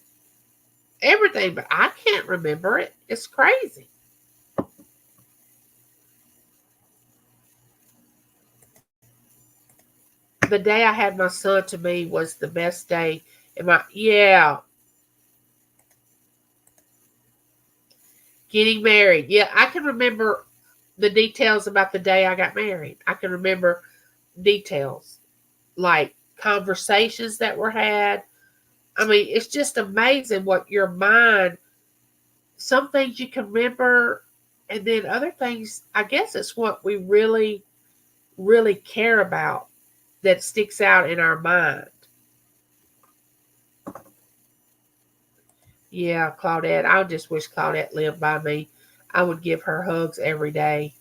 everything, but I can't remember it. It's crazy. The day I had my son to me was the best day in my, yeah, getting married. Yeah, I can remember the details about the day I got married. I can remember details like conversations that were had. I mean, it's just amazing what your mind, some things you can remember, and then other things, I guess it's what we really, really care about that sticks out in our mind. Yeah, Claudette. I just wish Claudette lived by me. I would give her hugs every day.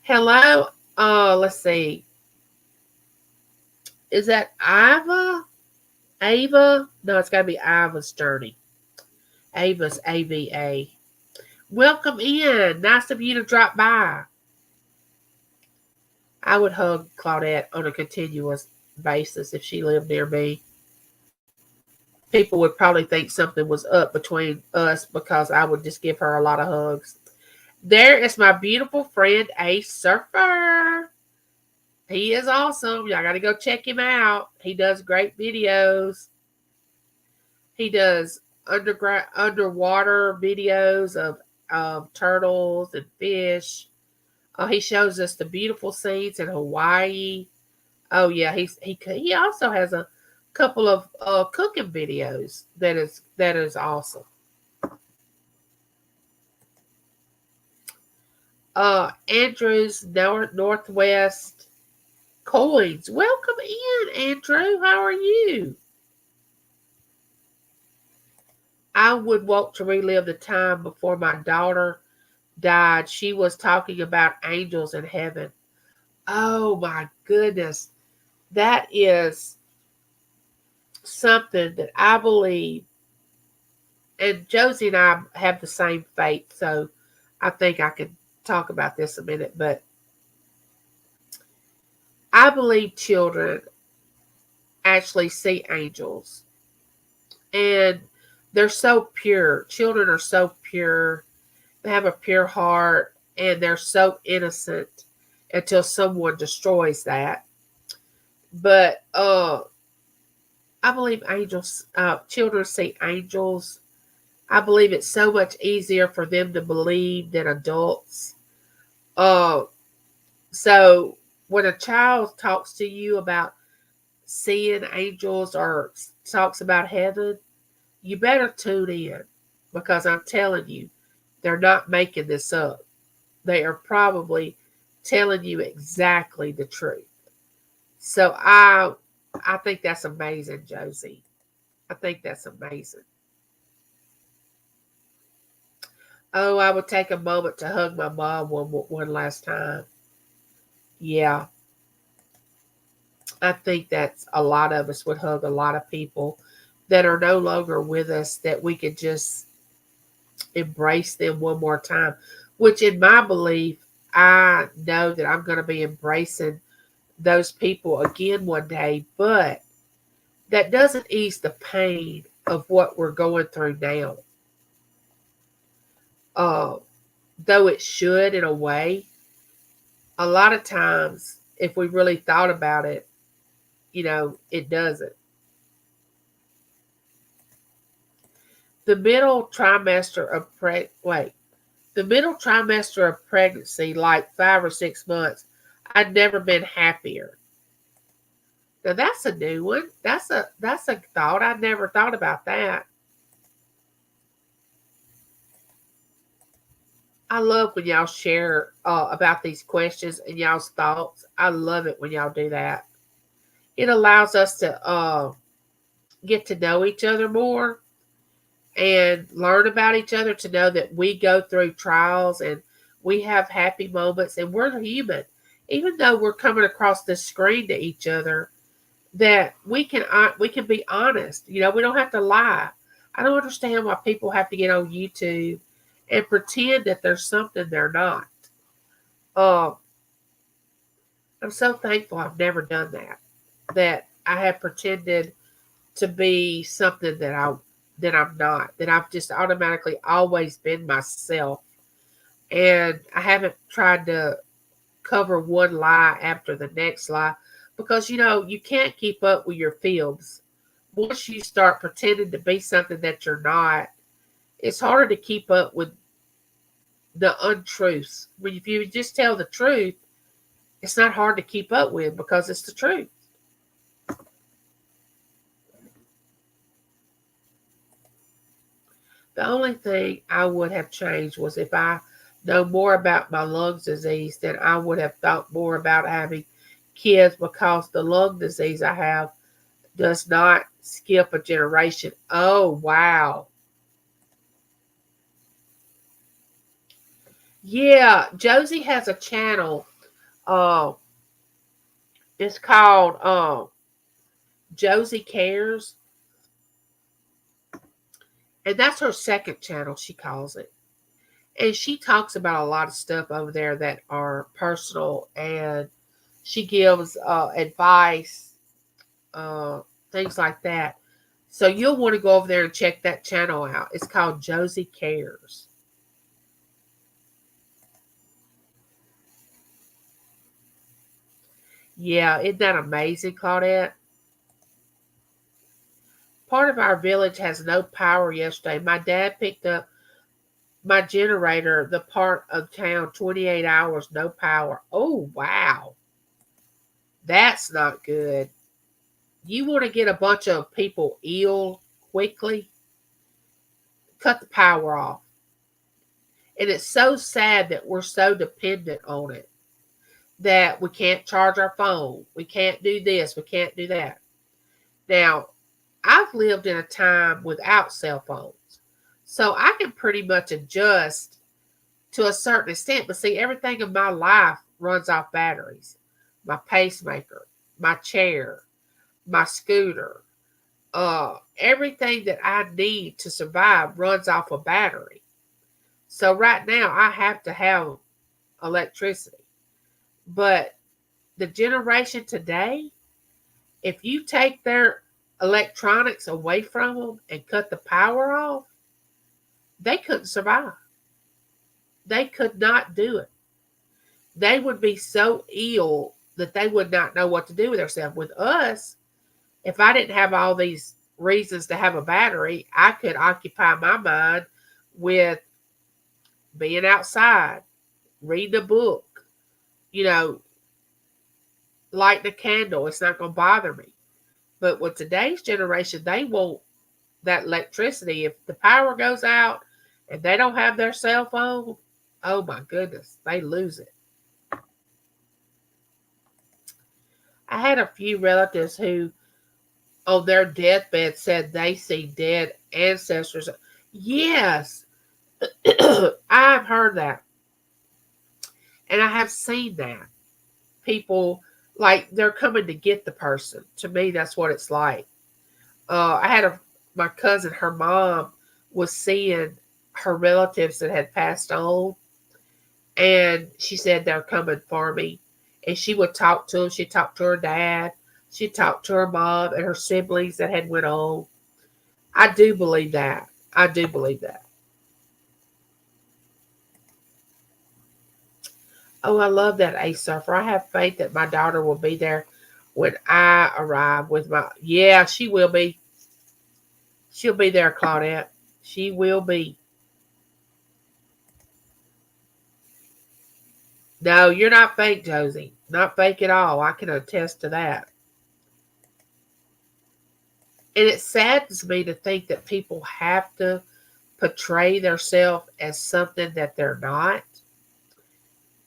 Hello. Let's see. Is that Ava? Ava? No, it's got to be Ava's journey. Ava's AVA. Welcome in. Nice of you to drop by. I would hug Claudette on a continuous basis if she lived near me. People would probably think something was up between us because I would just give her a lot of hugs. There is my beautiful friend Ace Surfer. He is awesome. Y'all got to go check him out. He does great videos. He does underwater videos of turtles and fish. He shows us the beautiful scenes in Hawaii. Oh yeah, he also has a couple of cooking videos that is awesome. Andrew's Northwest Coins. Welcome in, Andrew. How are you? I would want to relive the time before my daughter died. She was talking about angels in heaven. Oh my goodness. That is something that I believe, and Josie and I have the same faith, so I think I can talk about this a minute, but I believe children actually see angels, and they're so pure. Children are so pure. They have a pure heart, and they're so innocent until someone destroys that. But I believe children see angels. I believe it's so much easier for them to believe than adults. So when a child talks to you about seeing angels or talks about heaven, you better tune in, because I'm telling you, they're not making this up. They are probably telling you exactly the truth. So I think that's amazing, Josie. I think that's amazing. Oh, I would take a moment to hug my mom one last time. Yeah. I think that's a lot of us would hug a lot of people that are no longer with us, that we could just embrace them one more time. Which, in my belief, I know that I'm going to be embracing those people again one day, but that doesn't ease the pain of what we're going through now. Though it should, in a way, a lot of times, if we really thought about it, it doesn't. The middle trimester of pregnancy, like 5 or 6 months, I'd never been happier. Now that's a new one. That's a thought. I never thought about that. I love when y'all share about these questions and y'all's thoughts. I love it when y'all do that. It allows us to get to know each other more and learn about each other, to know that we go through trials and we have happy moments and we're human. Even though we're coming across the screen to each other, that we can be honest. We don't have to lie. I don't understand why people have to get on YouTube and pretend that there's something they're not. I'm so thankful I've never done that. That I have pretended to be something that I'm not. That I've just automatically always been myself, and I haven't tried to cover one lie after the next lie, because you can't keep up with your films. Once you start pretending to be something that you're not, it's harder to keep up with the untruths. If you just tell the truth, it's not hard to keep up with because it's the truth. The only thing I would have changed was if I know more about my lung disease, then I would have thought more about having kids, because the lung disease I have does not skip a generation. Oh, wow. Yeah, Josie has a channel. Uh, it's called Josie Cares, and that's her second channel. She calls it, and she talks about a lot of stuff over there that are personal, and she gives advice, uh, things like that. So you'll want to go over there and check that channel out. It's called Josie Cares. Yeah, isn't that amazing, Claudette? Part of our village has no power yesterday. My dad picked up my generator, the part of town, 28 hours, no power. Oh, wow. That's not good. You want to get a bunch of people ill quickly? Cut the power off. And it's so sad that we're so dependent on it that we can't charge our phone. We can't do this. We can't do that. Now, I've lived in a time without cell phones. So I can pretty much adjust to a certain extent. But see, everything in my life runs off batteries. My pacemaker, my chair, my scooter, everything that I need to survive runs off a battery. So right now I have to have electricity. But the generation today, if you take their electronics away from them and cut the power off, they couldn't survive. They could not do it. They would be so ill that they would not know what to do with themselves. With us, if I didn't have all these reasons to have a battery, I could occupy my mind with being outside, reading a book, you know, lighting a candle. It's not going to bother me. But with today's generation, they want that electricity. If the power goes out and they don't have their cell phone, oh my goodness, they lose it. I had a few relatives who, on their deathbed, said they see dead ancestors. Yes, I've heard that. And I have seen that. People, like, they're coming to get the person. To me, that's what it's like. I had my cousin, her mom was seeing her relatives that had passed on, and she said they're coming for me. And she would talk to them. She'd talk to her dad. She'd talk to her mom and her siblings that had went on. I do believe that. I do believe that. Oh, I love that, Ace Surfer. I have faith that my daughter will be there when I arrive with my. Yeah, she will be. She'll be there, Claudette. She will be. No, you're not fake, Josie. Not fake at all. I can attest to that. And it saddens me to think that people have to portray themselves as something that they're not.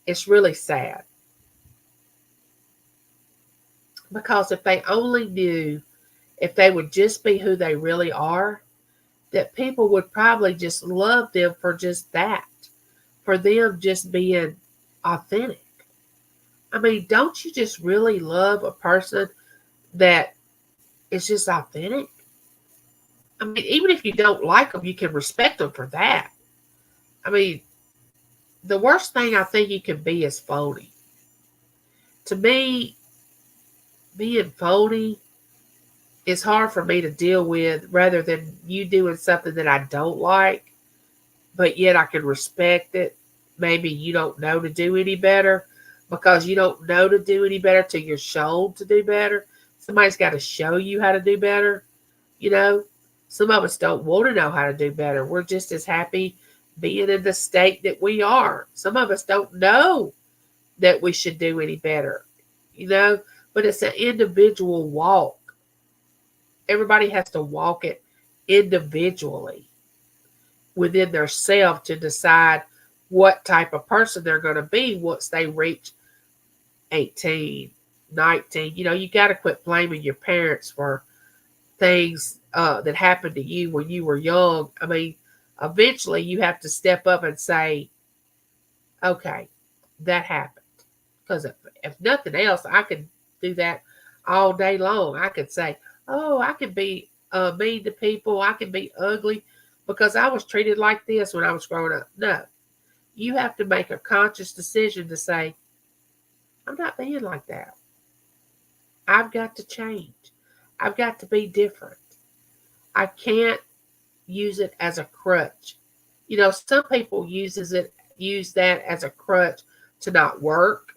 It's really sad. Because if they only knew, if they would just be who they really are, that people would probably just love them for just that, for them just being authentic. I mean, don't you just really love a person that is just authentic? I mean, even if you don't like them, you can respect them for that. I mean, the worst thing I think you can be is phony. To me, being phony is hard for me to deal with rather than you doing something that I don't like, but yet I can respect it. Maybe you don't know to do any better because you don't know to do any better till you're shown to do better. Somebody's got to show you how to do better. You know, some of us don't want to know how to do better. We're just as happy being in the state that we are. Some of us don't know that we should do any better, you know, but it's an individual walk. Everybody has to walk it individually within their self to decide what type of person they're going to be once they reach 18, 19. You know, you got to quit blaming your parents for things that happened to you when you were young. I mean, eventually you have to step up and say, Okay, that happened. Because if nothing else, I could do that all day long. I could say, oh, I could be mean to people. I can be ugly because I was treated like this when I was growing up. No, you have to make a conscious decision to say, I'm not being like that. I've got to change. I've got to be different. I can't use it as a crutch. Some people use that as a crutch to not work,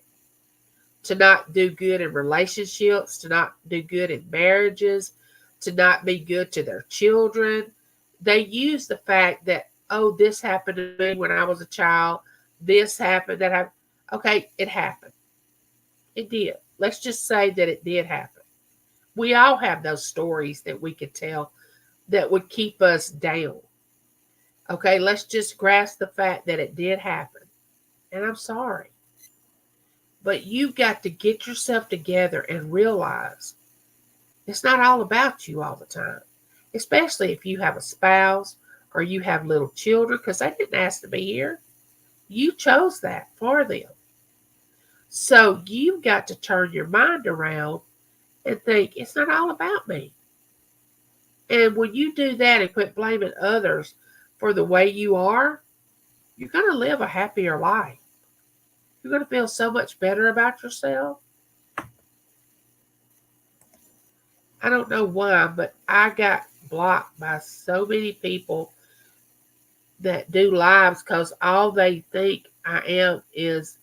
to not do good in relationships, to not do good in marriages, to not be good to their children. They use the fact that, oh, this happened to me when I was a child, this happened, that happened. Okay, it happened. It did. Let's just say that it did happen. We all have those stories that we could tell that would keep us down. Okay, let's just grasp the fact that it did happen. And I'm sorry. But you've got to get yourself together and realize it's not all about you all the time, especially if you have a spouse or you have little children, because they didn't ask to be here. You chose that for them. So you've got to turn your mind around and think it's not all about me. And when you do that and quit blaming others for the way you are, you're going to live a happier life. You're going to feel so much better about yourself. I don't know why, but I got blocked by so many people that do lives because all they think I am is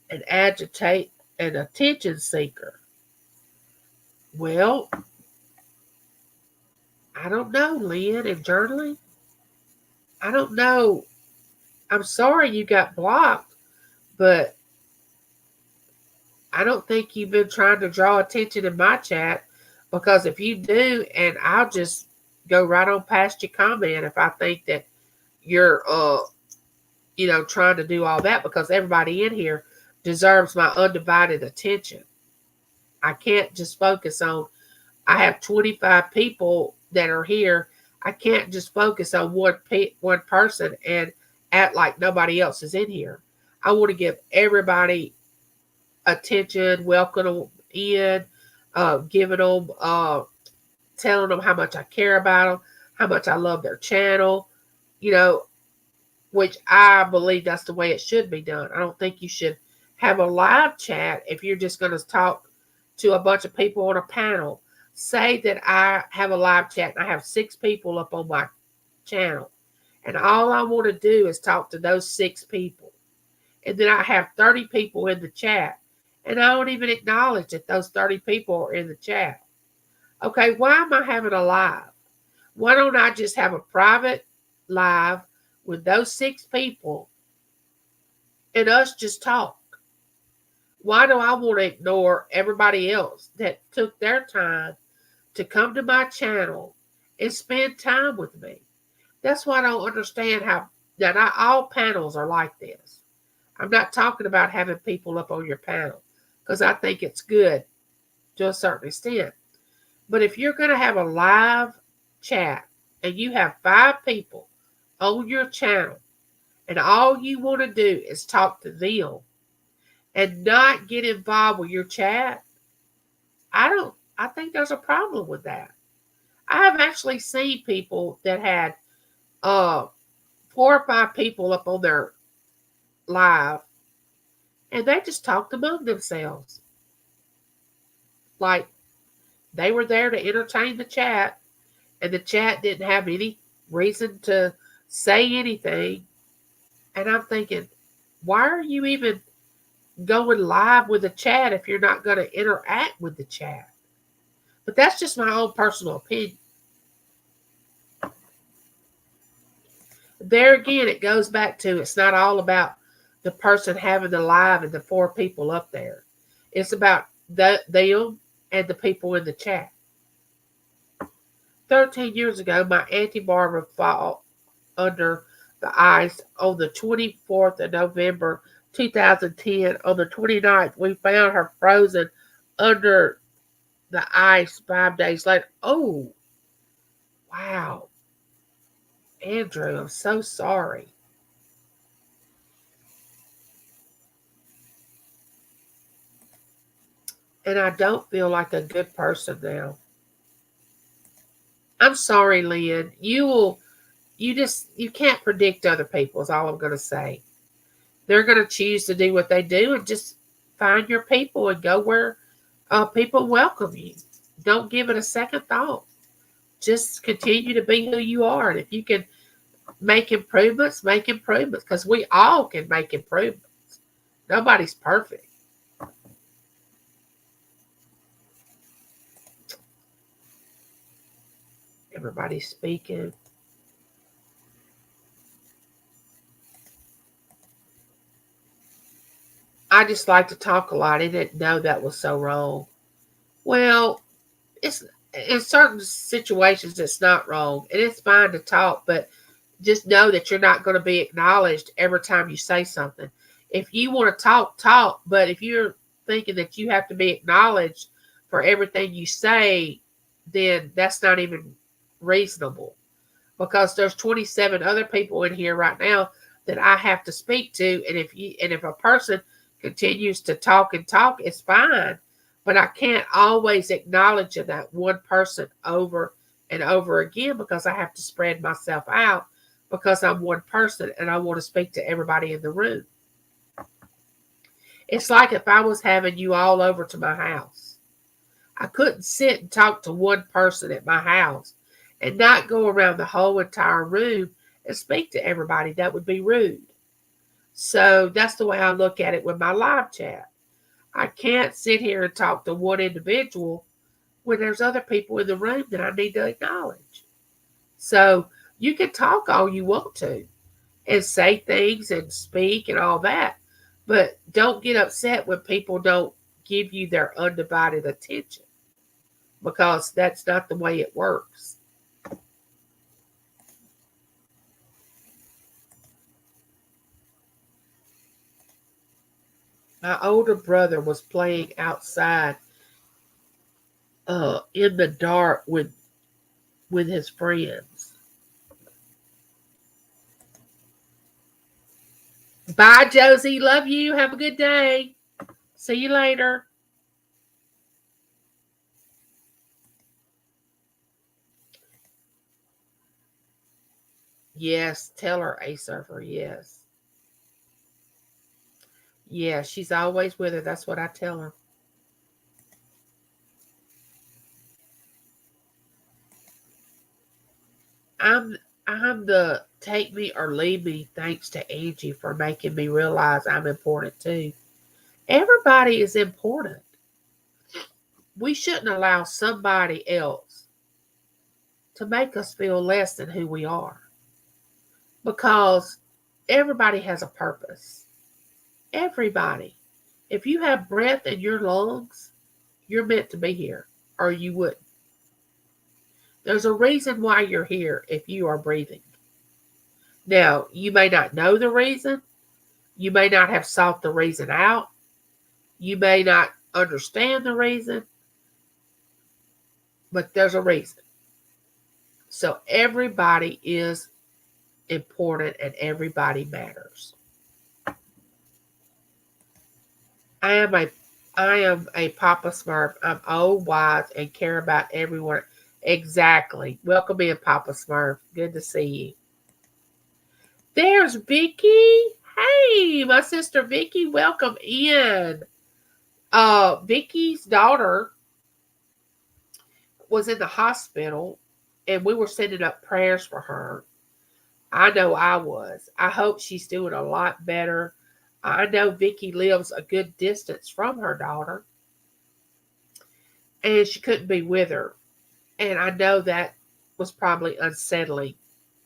an attention seeker. Well, I don't know, Lynn and journaling. I don't know. I'm sorry you got blocked, but I don't think you've been trying to draw attention in my chat, because if you do, and I'll just go right on past your comment if I think that you're trying to do all that, because everybody in here deserves my undivided attention. I can't just focus on, I have 25 people that are here. I can't just focus on one person and act like nobody else is in here. I want to give everybody attention, welcome them in, giving them, telling them how much I care about them, how much I love their channel, which I believe that's the way it should be done. I don't think you should have a live chat if you're just going to talk to a bunch of people on a panel. Say that I have a live chat and I have 6 people up on my channel, and all I want to do is talk to those 6 people. And then I have 30 people in the chat, and I don't even acknowledge that those 30 people are in the chat. Okay, why am I having a live? Why don't I just have a private live with those 6 people and us just talk? Why do I want to ignore everybody else that took their time to come to my channel and spend time with me? That's why I don't understand how that not all panels are like this. I'm not talking about having people up on your panel, because I think it's good to a certain extent. But if you're going to have a live chat and you have 5 people on your channel and all you want to do is talk to them and not get involved with your chat, I think there's a problem with that. I have actually seen people that had 4 or 5 people up on their live, and they just talked among themselves. Like they were there to entertain the chat, and the chat didn't have any reason to say anything. And I'm thinking, why are you even going live with the chat if you're not going to interact with the chat? But that's just my own personal opinion. There again, it goes back to, it's not all about the person having the live and the 4 people up there. It's about them and the people in the chat. 13 years ago, my Auntie Barbara fell under the ice on the 24th of November 2010. On the 29th, we found her frozen under the ice 5 days later. Oh, wow. Andrew, I'm so sorry. And I don't feel like a good person now. I'm sorry, Lynn. You can't predict other people, is all I'm going to say. They're going to choose to do what they do, and just find your people and go where people welcome you. Don't give it a second thought. Just continue to be who you are. And if you can make improvements, because we all can make improvements. Nobody's perfect. Everybody's speaking. I just like to talk a lot. I didn't know that was so wrong. Well, it's in certain situations it's not wrong, and it's fine to talk, but just know that you're not going to be acknowledged every time you say something. If you want to talk, talk, but if you're thinking that you have to be acknowledged for everything you say, then that's not even reasonable, because there's 27 other people in here right now that I have to speak to, and if a person continues to talk and talk, it's fine, but I can't always acknowledge that one person over and over again, because I have to spread myself out, because I'm one person and I want to speak to everybody in the room. It's like if I was having you all over to my house. I couldn't sit and talk to one person at my house and not go around the whole entire room and speak to everybody. That would be rude. So that's the way I look at it with my live chat. I can't sit here and talk to one individual when there's other people in the room that I need to acknowledge. So you can talk all you want to and say things and speak and all that, but don't get upset when people don't give you their undivided attention, because that's not the way it works. My older brother was playing outside in the dark with his friends. Bye, Josie. Love you. Have a good day. See you later. Yes, tell her, A Surfer. Yes. Yeah, she's always with her. That's what I tell her. I'm I'm the take me or leave me, thanks to Angie for making me realize I'm important too. Everybody is important. We shouldn't allow somebody else to make us feel less than who we are, because everybody has a purpose. Everybody. If you have breath in your lungs, you're meant to be here, or you wouldn't. There's a reason why you're here if you are breathing. Now, you may not know the reason. You may not have sought the reason out. You may not understand the reason, but there's a reason. So everybody is important and everybody matters. I am a Papa Smurf. I'm old, wise, and care about everyone. Exactly. Welcome in, Papa Smurf. Good to see you. There's Vicky. Hey, my sister Vicky. Welcome in. Vicky's daughter was in the hospital, and we were sending up prayers for her. I know I was. I hope she's doing a lot better. I know Vicky lives a good distance from her daughter, and she couldn't be with her. And I know that was probably unsettling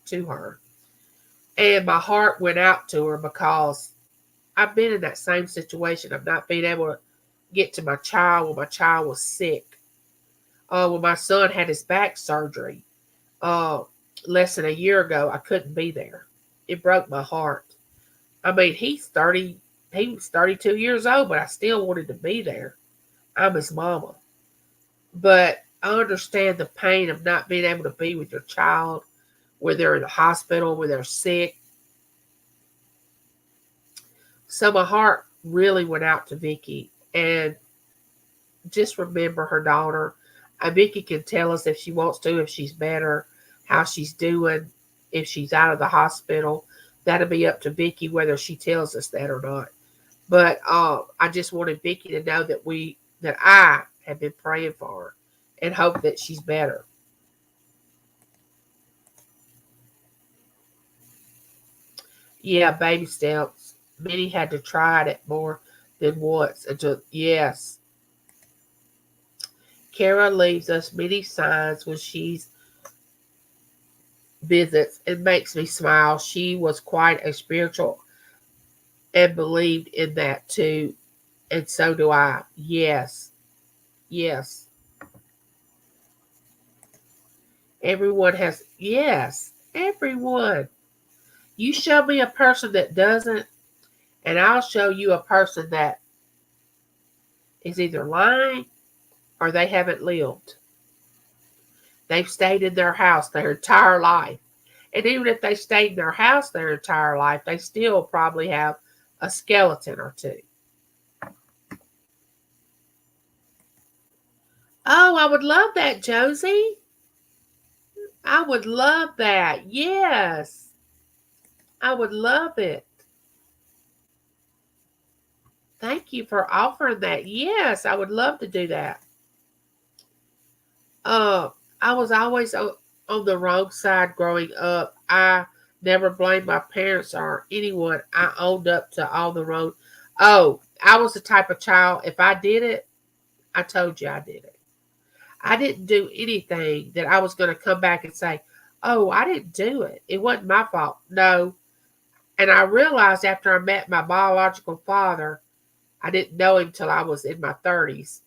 to her. And my heart went out to her, because I've been in that same situation of not being able to get to my child when my child was sick. When my son had his back surgery less than a year ago, I couldn't be there. It broke my heart. I mean, he was 32 years old, but I still wanted to be there. I'm his mama. But I understand the pain of not being able to be with your child when they're in the hospital, when they're sick. So my heart really went out to Vicky. And just remember her daughter. Vicky can tell us if she wants to, if she's better, how she's doing, if she's out of the hospital. That'll be up to Vicky whether she tells us that or not. But I just wanted Vicky to know that I have been praying for her and hope that she's better. Yeah, baby steps. Minnie had to try it more than once until yes. Kara leaves us many signs when she's visits and makes me smile. She was quite a spiritual and believed in that too. And so do I. Yes. Yes. Everyone has, yes. Everyone. You show me a person that doesn't, and I'll show you a person that is either lying or they haven't lived. They've stayed in their house their entire life. And even if they stayed in their house their entire life, they still probably have a skeleton or two. Oh, I would love that, Josie. I would love that. Yes. I would love it. Thank you for offering that. Yes, I would love to do that. Uh, I was always on the wrong side growing up. I never blamed my parents or anyone. I owned up to all the wrong. Oh, I was the type of child, if I did it, I told you I did it. I didn't do anything that I was going to come back and say, oh, I didn't do it. It wasn't my fault. No. And I realized after I met my biological father, I didn't know him till I was in my 30s,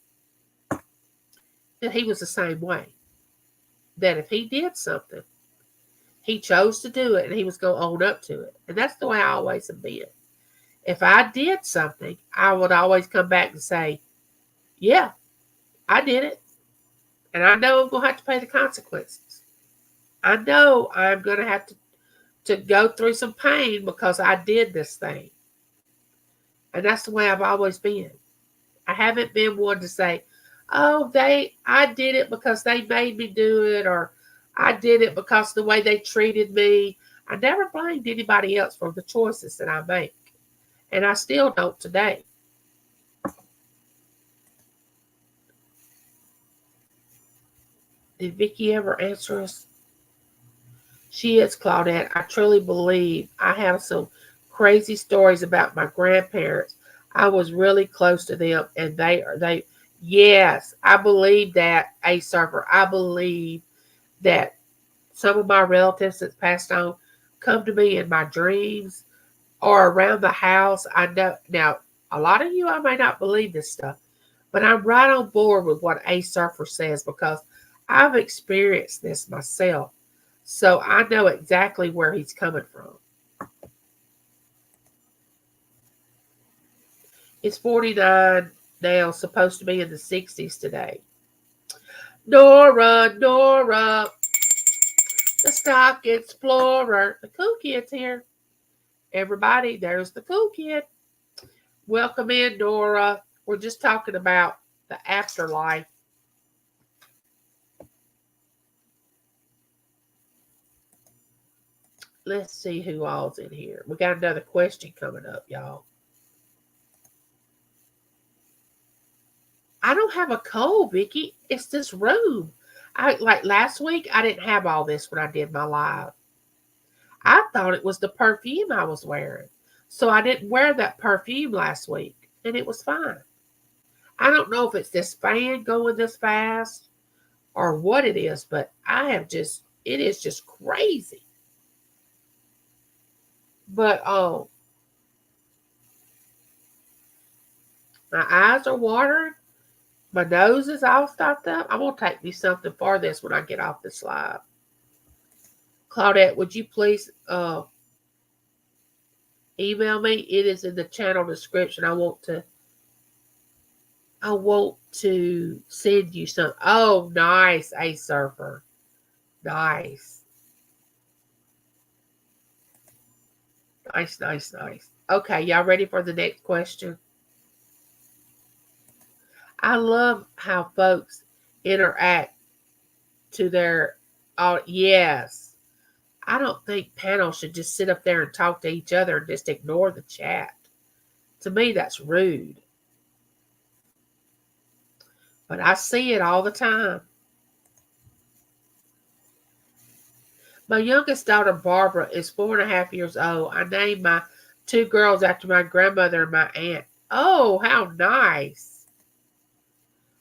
that he was the same way. That if he did something, he chose to do it and he was going to own up to it. And that's the way I always have been. If I did something, I would always come back and say, yeah, I did it. And I know I'm going to have to pay the consequences. I know I'm going to have to go through some pain because I did this thing. And that's the way I've always been. I haven't been one to say, oh, I did it because they made me do it, or I did it because of the way they treated me. I never blamed anybody else for the choices that I make. And I still don't today. Did Vicky ever answer us? She is, Claudette. I truly believe I have some crazy stories about my grandparents. I was really close to them, and they. Yes, I believe that, a surfer. I believe that some of my relatives that's passed on come to me in my dreams or around the house. I know now a lot of you I may not believe this stuff, but I'm right on board with what a surfer says because I've experienced this myself. So I know exactly where he's coming from. It's 49 now, supposed to be in the 60s today. Nora, the stock explorer. The cool kid's here. Everybody, there's the cool kid. Welcome in, Nora. We're just talking about the afterlife. Let's see who all's in here. We got another question coming up, y'all. I don't have a cold, Vicky. It's this room. I like last week. I didn't have all this when I did my live. I thought it was the perfume I was wearing, so I didn't wear that perfume last week, and it was fine. I don't know if it's this fan going this fast or what it is, but it is just crazy. But my eyes are watering. My nose is all stopped up. I'm gonna take me something for this when I get off this live. Claudette, would you please email me? It is in the channel description. I want to send you some. Oh, nice, a surfer. Nice. Nice. Okay, y'all ready for the next question? I love how folks interact to their, yes. I don't think panels should just sit up there and talk to each other and just ignore the chat. To me, that's rude. But I see it all the time. My youngest daughter, Barbara, is 4.5 years old. I named my two girls after my grandmother and my aunt. Oh, how nice.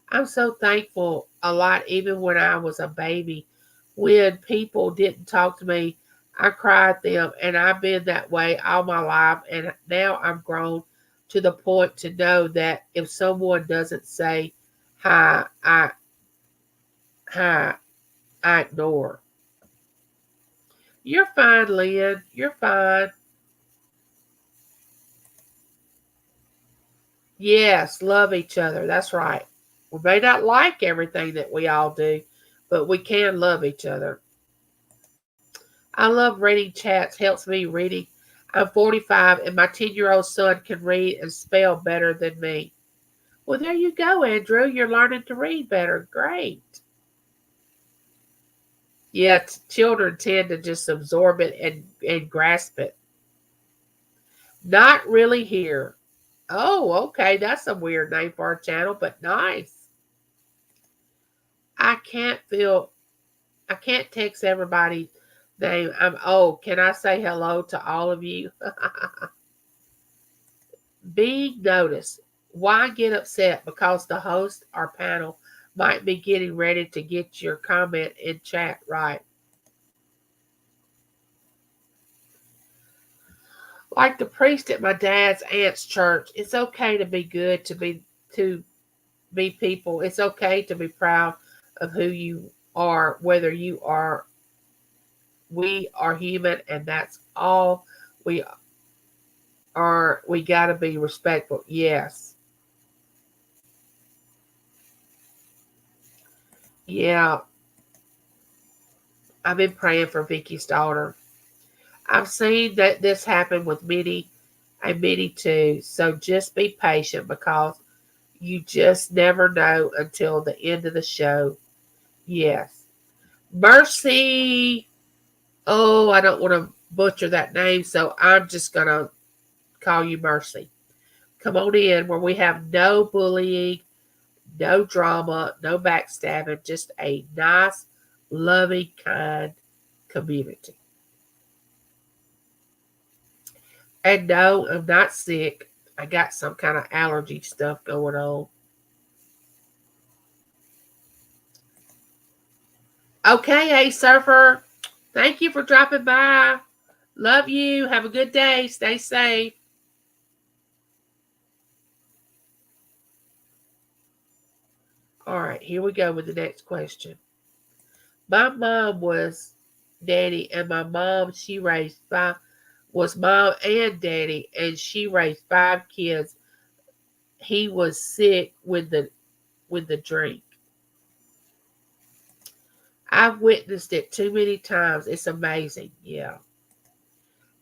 I'm so thankful a lot, even when I was a baby. When people didn't talk to me, I cried them, and I've been that way all my life. And now I'm grown to the point to know that if someone doesn't say hi, hi, I ignore. You're fine, Lynn. You're fine. Yes, love each other. That's right. We may not like everything that we all do, but we can love each other. I love reading chats. Helps me reading. I'm 45 and my 10-year-old son can read and spell better than me. Well, there you go, Andrew. You're learning to read better. Great. Yeah, children tend to just absorb it and grasp it. Not really here. Oh, okay. That's a weird name for our channel, but nice. I can't feel I can't text everybody's name. Can I say hello to all of you? Being noticed. Why get upset? Because the host or panel might be getting ready to get your comment in chat right. Like the priest at my dad's aunt's church, it's okay to be good, to be people. It's okay to be proud of who you are, whether you are we are human, and that's all we are. We got to be respectful. Yes. Yeah. I've been praying for Vicky's daughter. I've seen that this happen with many and many too. So just be patient because you just never know until the end of the show. Yes. Mercy. Oh, I don't want to butcher that name, so I'm just going to call you Mercy. Come on in where we have no bullying, no drama, no backstabbing, just a nice, loving, kind community. And no, I'm not sick. I got some kind of allergy stuff going on. Okay, A Surfer. Thank you for dropping by. Love you. Have a good day. Stay safe. All right, here we go with the next question. My mom was daddy, and my mom, she raised five, was mom and daddy, and she raised 5 kids. He was sick with the drink. I've witnessed it too many times. It's amazing. Yeah.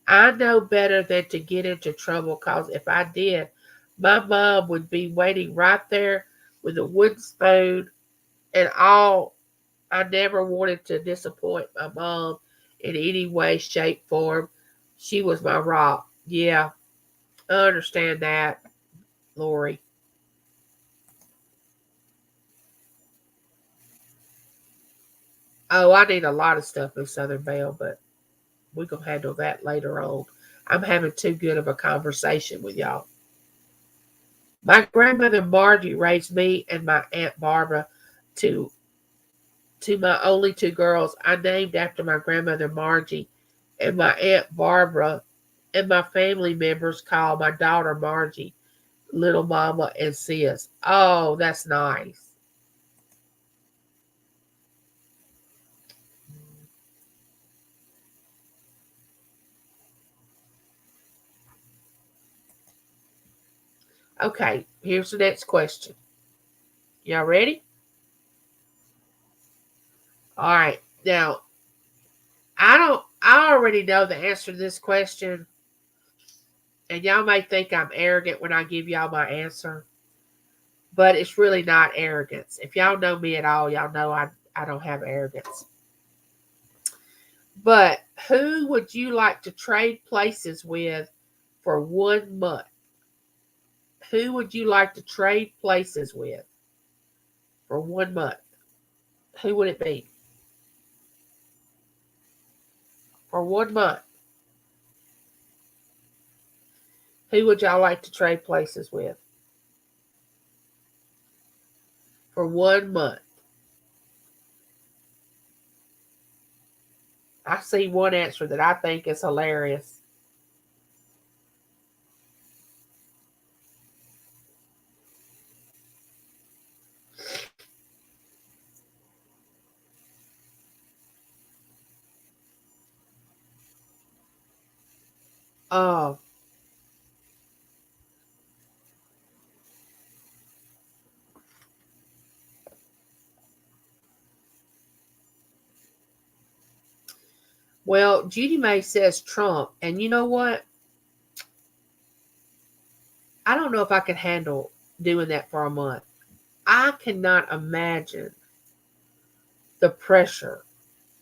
I know better than to get into trouble because if I did, my mom would be waiting right there with a wooden spoon and all. I never wanted to disappoint my mom in any way, shape, form. She was my rock. Yeah, I understand that, Lori. Oh, I need a lot of stuff in Southern Belle, but we're going to handle that later on. I'm having too good of a conversation with y'all. My grandmother Margie raised me and my Aunt Barbara to my only two girls. I named after my grandmother Margie and my Aunt Barbara, and my family members call my daughter Margie Little Mama and Sis. Oh, that's nice. Okay, here's the next question. Y'all ready? All right. Now, I already know the answer to this question, and y'all may think I'm arrogant when I give y'all my answer. but it's really not arrogance. If y'all know me at all, y'all know I don't have arrogance. But who would you like to trade places with for 1 month? Who would you like to trade places with for 1 month? Who would it be? For 1 month. Who would y'all like to trade places with for 1 month? I see one answer that I think is hilarious. Oh, well, Judy May says Trump, and you know what? I don't know if I could handle doing that for a month. I cannot imagine the pressure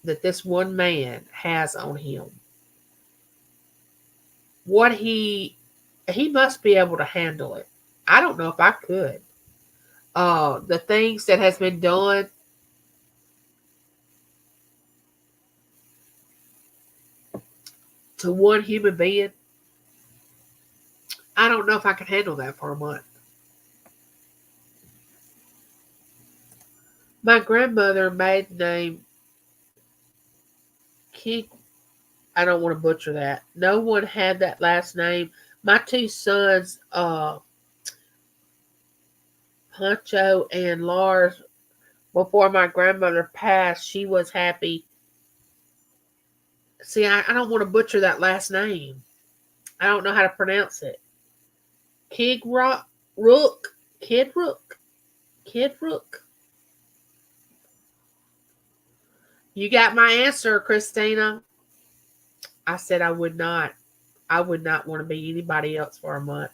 that this one man has on him. What he must be able to handle it. I don't know if I could. The things that has been done to one human being, I don't know if I could handle that for a month. My grandmother maiden name King. I don't want to butcher that. No one had that last name. My two sons, Pancho and Lars, before my grandmother passed, she was happy. See, I don't want to butcher that last name. I don't know how to pronounce it. Kid Rock, Rook, Kid Rook, Kid Rook. You got my answer, Christina. I said I would not. I would not want to be anybody else for a month.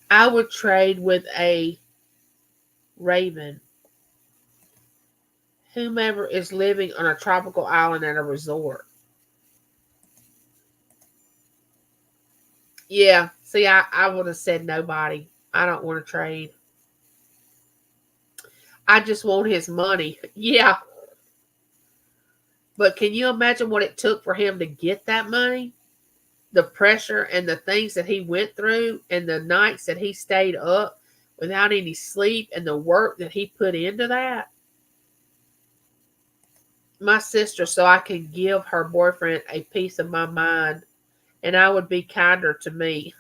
I would trade with a raven, whomever is living on a tropical island at a resort. Yeah, see, I would have said nobody. I don't want to trade. I just want his money. Yeah, but can you imagine what it took for him to get that money? The pressure and the things that he went through, and the nights that he stayed up without any sleep, and the work that he put into that. My sister, so I can give her boyfriend a piece of my mind, and I would be kinder to me.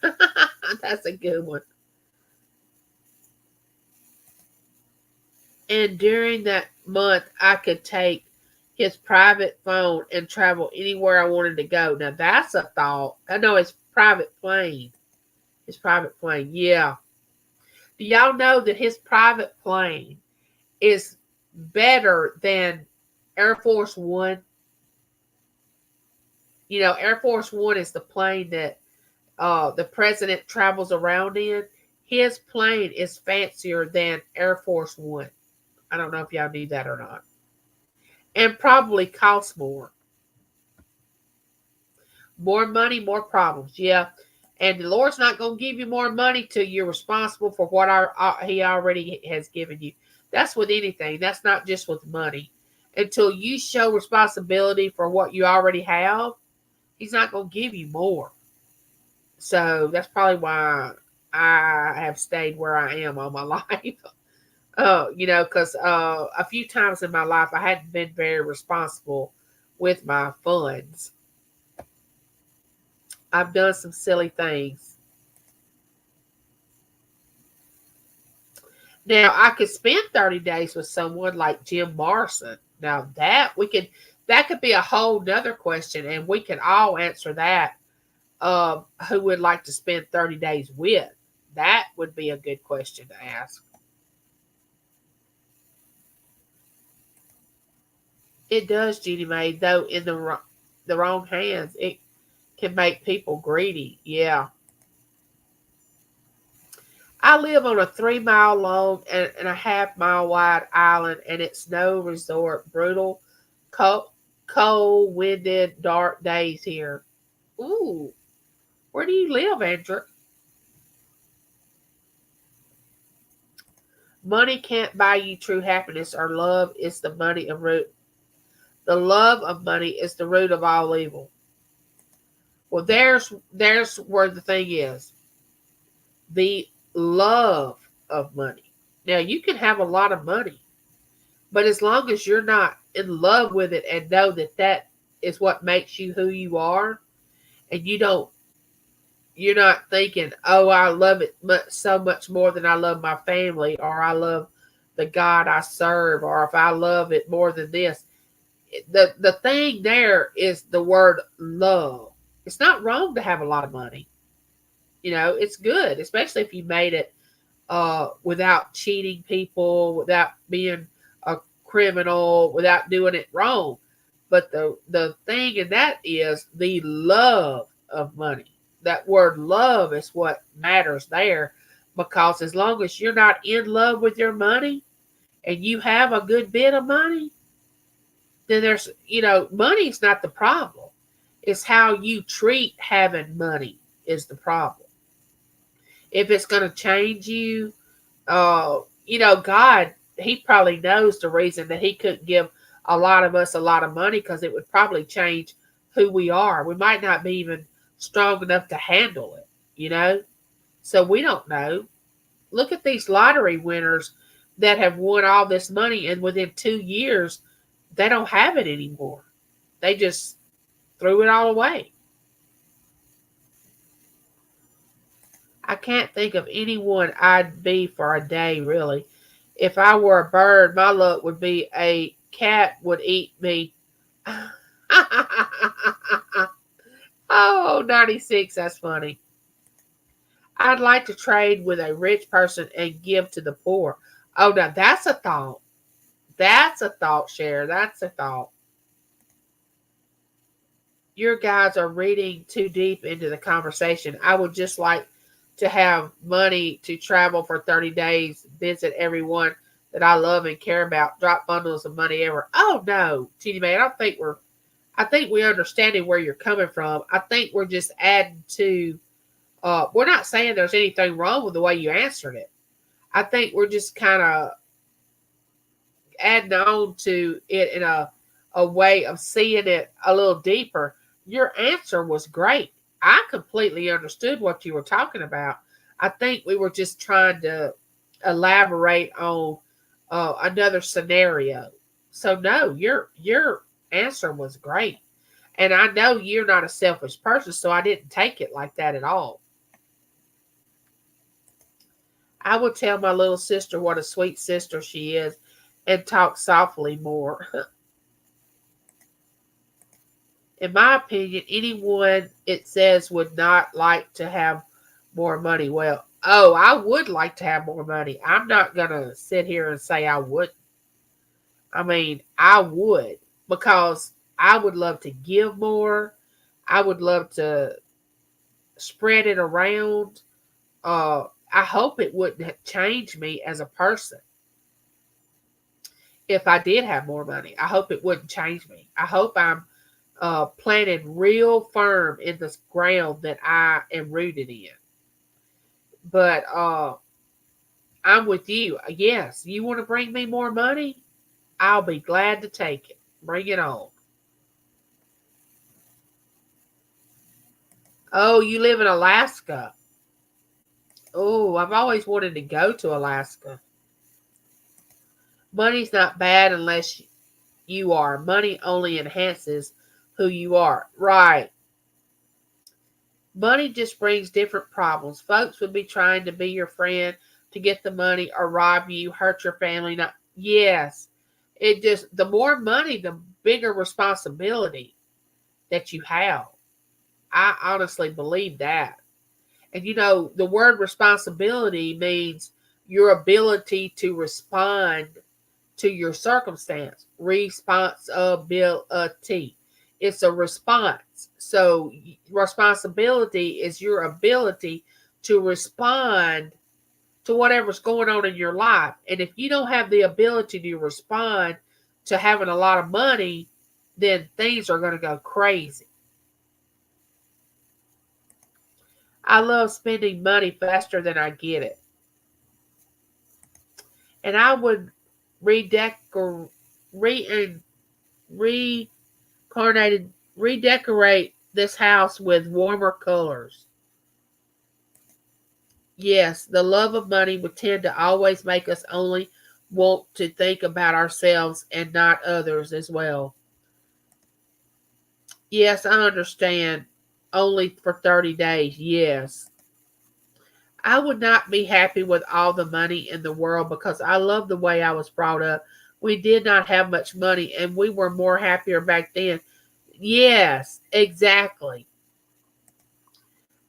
That's a good one. And during that month, I could take his private phone and travel anywhere I wanted to go. Now that's a thought. I know his private plane. His private plane. Yeah. Do y'all know that his private plane is better than Air Force One? You know, Air Force One is the plane that the president travels around in. His plane is fancier than Air Force One. I don't know if y'all knew that or not. And probably costs more. More money, more problems. Yeah. And the Lord's not going to give you more money till you're responsible for what He already has given you. That's with anything. That's not just with money. Until you show responsibility for what you already have, He's not going to give you more. So that's probably why I have stayed where I am all my life. Because a few times in my life I hadn't been very responsible with my funds. I've done some silly things. Now I could spend 30 days with someone like Jim Morrison. Now that could be a whole nother question, and we can all answer that. Who would like to spend 30 days with? That would be a good question to ask. It does, Judy Mae, though in the wrong hands, it can make people greedy. Yeah. I live on a 3 mile long and a half-mile wide island, and it's no resort. Brutal, cold, cold, winded, dark days here. Ooh, where do you live, Andrew? Money can't buy you true happiness, or love is the money of root. The love of money is the root of all evil. Well, there's where the thing is. The love of money. Now you can have a lot of money, but as long as you're not in love with it and know that that is what makes you who you are, and you're not thinking, oh, I love it so much more than I love my family, or I love the God I serve, or if I love it more than this. The thing there is the word love. It's not wrong to have a lot of money. It's good, especially if you made it without cheating people, without being a criminal, without doing it wrong. But the thing in that is the love of money. That word love is what matters there, because as long as you're not in love with your money and you have a good bit of money, then money's not the problem. It's how you treat having money is the problem. If it's going to change you, God, He probably knows the reason that He couldn't give a lot of us a lot of money, because it would probably change who we are. We might not be even strong enough to handle it. So we don't know. Look at these lottery winners that have won all this money, and within 2 years, they don't have it anymore. They just threw it all away. I can't think of anyone I'd be for a day, really. If I were a bird, my luck would be a cat would eat me. Oh, 96, that's funny. I'd like to trade with a rich person and give to the poor. Oh, now that's a thought. That's a thought, Cher. That's a thought. Your guys are reading too deep into the conversation. I would just like to have money to travel for 30 days, visit everyone that I love and care about, drop bundles of money ever. Oh no, Teeny May, I think we understanding where you're coming from. I think we're just adding to we're not saying there's anything wrong with the way you answered it. I think we're just kind of adding on to it in a way of seeing it a little deeper. Your answer was great. I completely understood what you were talking about. I think we were just trying to elaborate on another scenario. So no, your answer was great, and I know you're not a selfish person, so I didn't take it like that at all. I would tell my little sister what a sweet sister she is, and talk softly more. In my opinion, anyone it says would not like to have more money. Well, oh, I would like to have more money. I'm not going to sit here and say I wouldn't. I mean, I would, because I would love to give more. I would love to spread it around. I hope it wouldn't change me as a person if I did have more money. I hope it wouldn't change me. I hope I'm planted real firm in this ground that I am rooted in. But I'm with you. Yes, you want to bring me more money? I'll be glad to take it. Bring it on. Oh, you live in Alaska. Oh, I've always wanted to go to Alaska. Money's not bad unless you are. Money only enhances who you are. Right. Money just brings different problems. Folks would be trying to be your friend to get the money, or rob you, hurt your family. Not yes. It just, the more money, the bigger responsibility that you have. I honestly believe that. And the word responsibility means your ability to respond to your circumstance. Responsibility. It's a response. So responsibility is your ability to respond to whatever's going on in your life. And if you don't have the ability to respond to having a lot of money, then things are going to go crazy. I love spending money faster than I get it. And I would redecorate, redecorate this house with warmer colors. Yes, the love of money would tend to always make us only want to think about ourselves and not others as well. Yes, I understand. Only for 30 days. Yes. I would not be happy with all the money in the world because I love the way I was brought up. We did not have much money and we were more happier back then. Yes, exactly.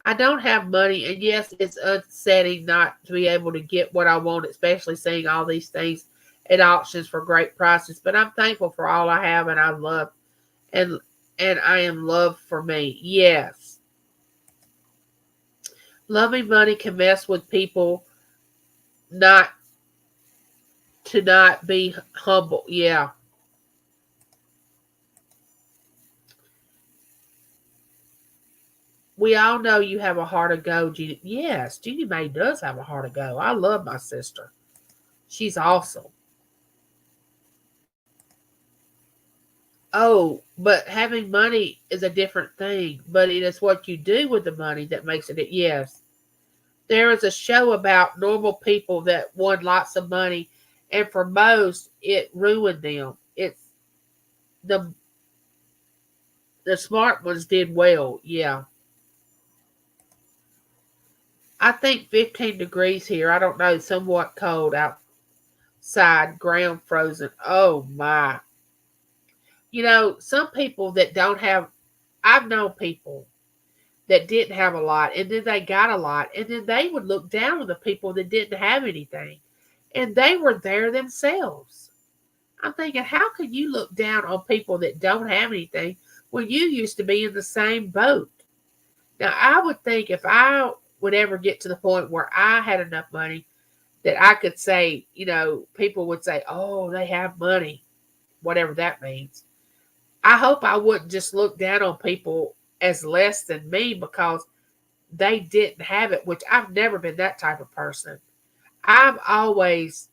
I don't have money, and yes, it's upsetting not to be able to get what I want, especially seeing all these things at auctions for great prices. But I'm thankful for all I have, and I love and and I am loved for me. Yes, loving money can mess with people not to not be humble. Yeah, we all know you have a heart of gold. Judy. Yes, Judy May does have a heart of gold. I love my sister. She's awesome. Oh, but having money is a different thing. But it is what you do with the money that makes it. Yes, there is a show about normal people that won lots of money, and for most, it ruined them. It's the the smart ones did well. Yeah, I think 15 degrees here. I don't know, somewhat cold outside, ground frozen. Oh my! Some people that don't have. I've known people that didn't have a lot and then they got a lot and then they would look down on the people that didn't have anything and they were there themselves. I'm thinking, how can you look down on people that don't have anything when you used to be in the same boat? Now I would think if I would ever get to the point where I had enough money that I could say, people would say, oh, they have money, whatever that means. I hope I wouldn't just look down on people as less than me because they didn't have it, which I've never been that type of person. I've always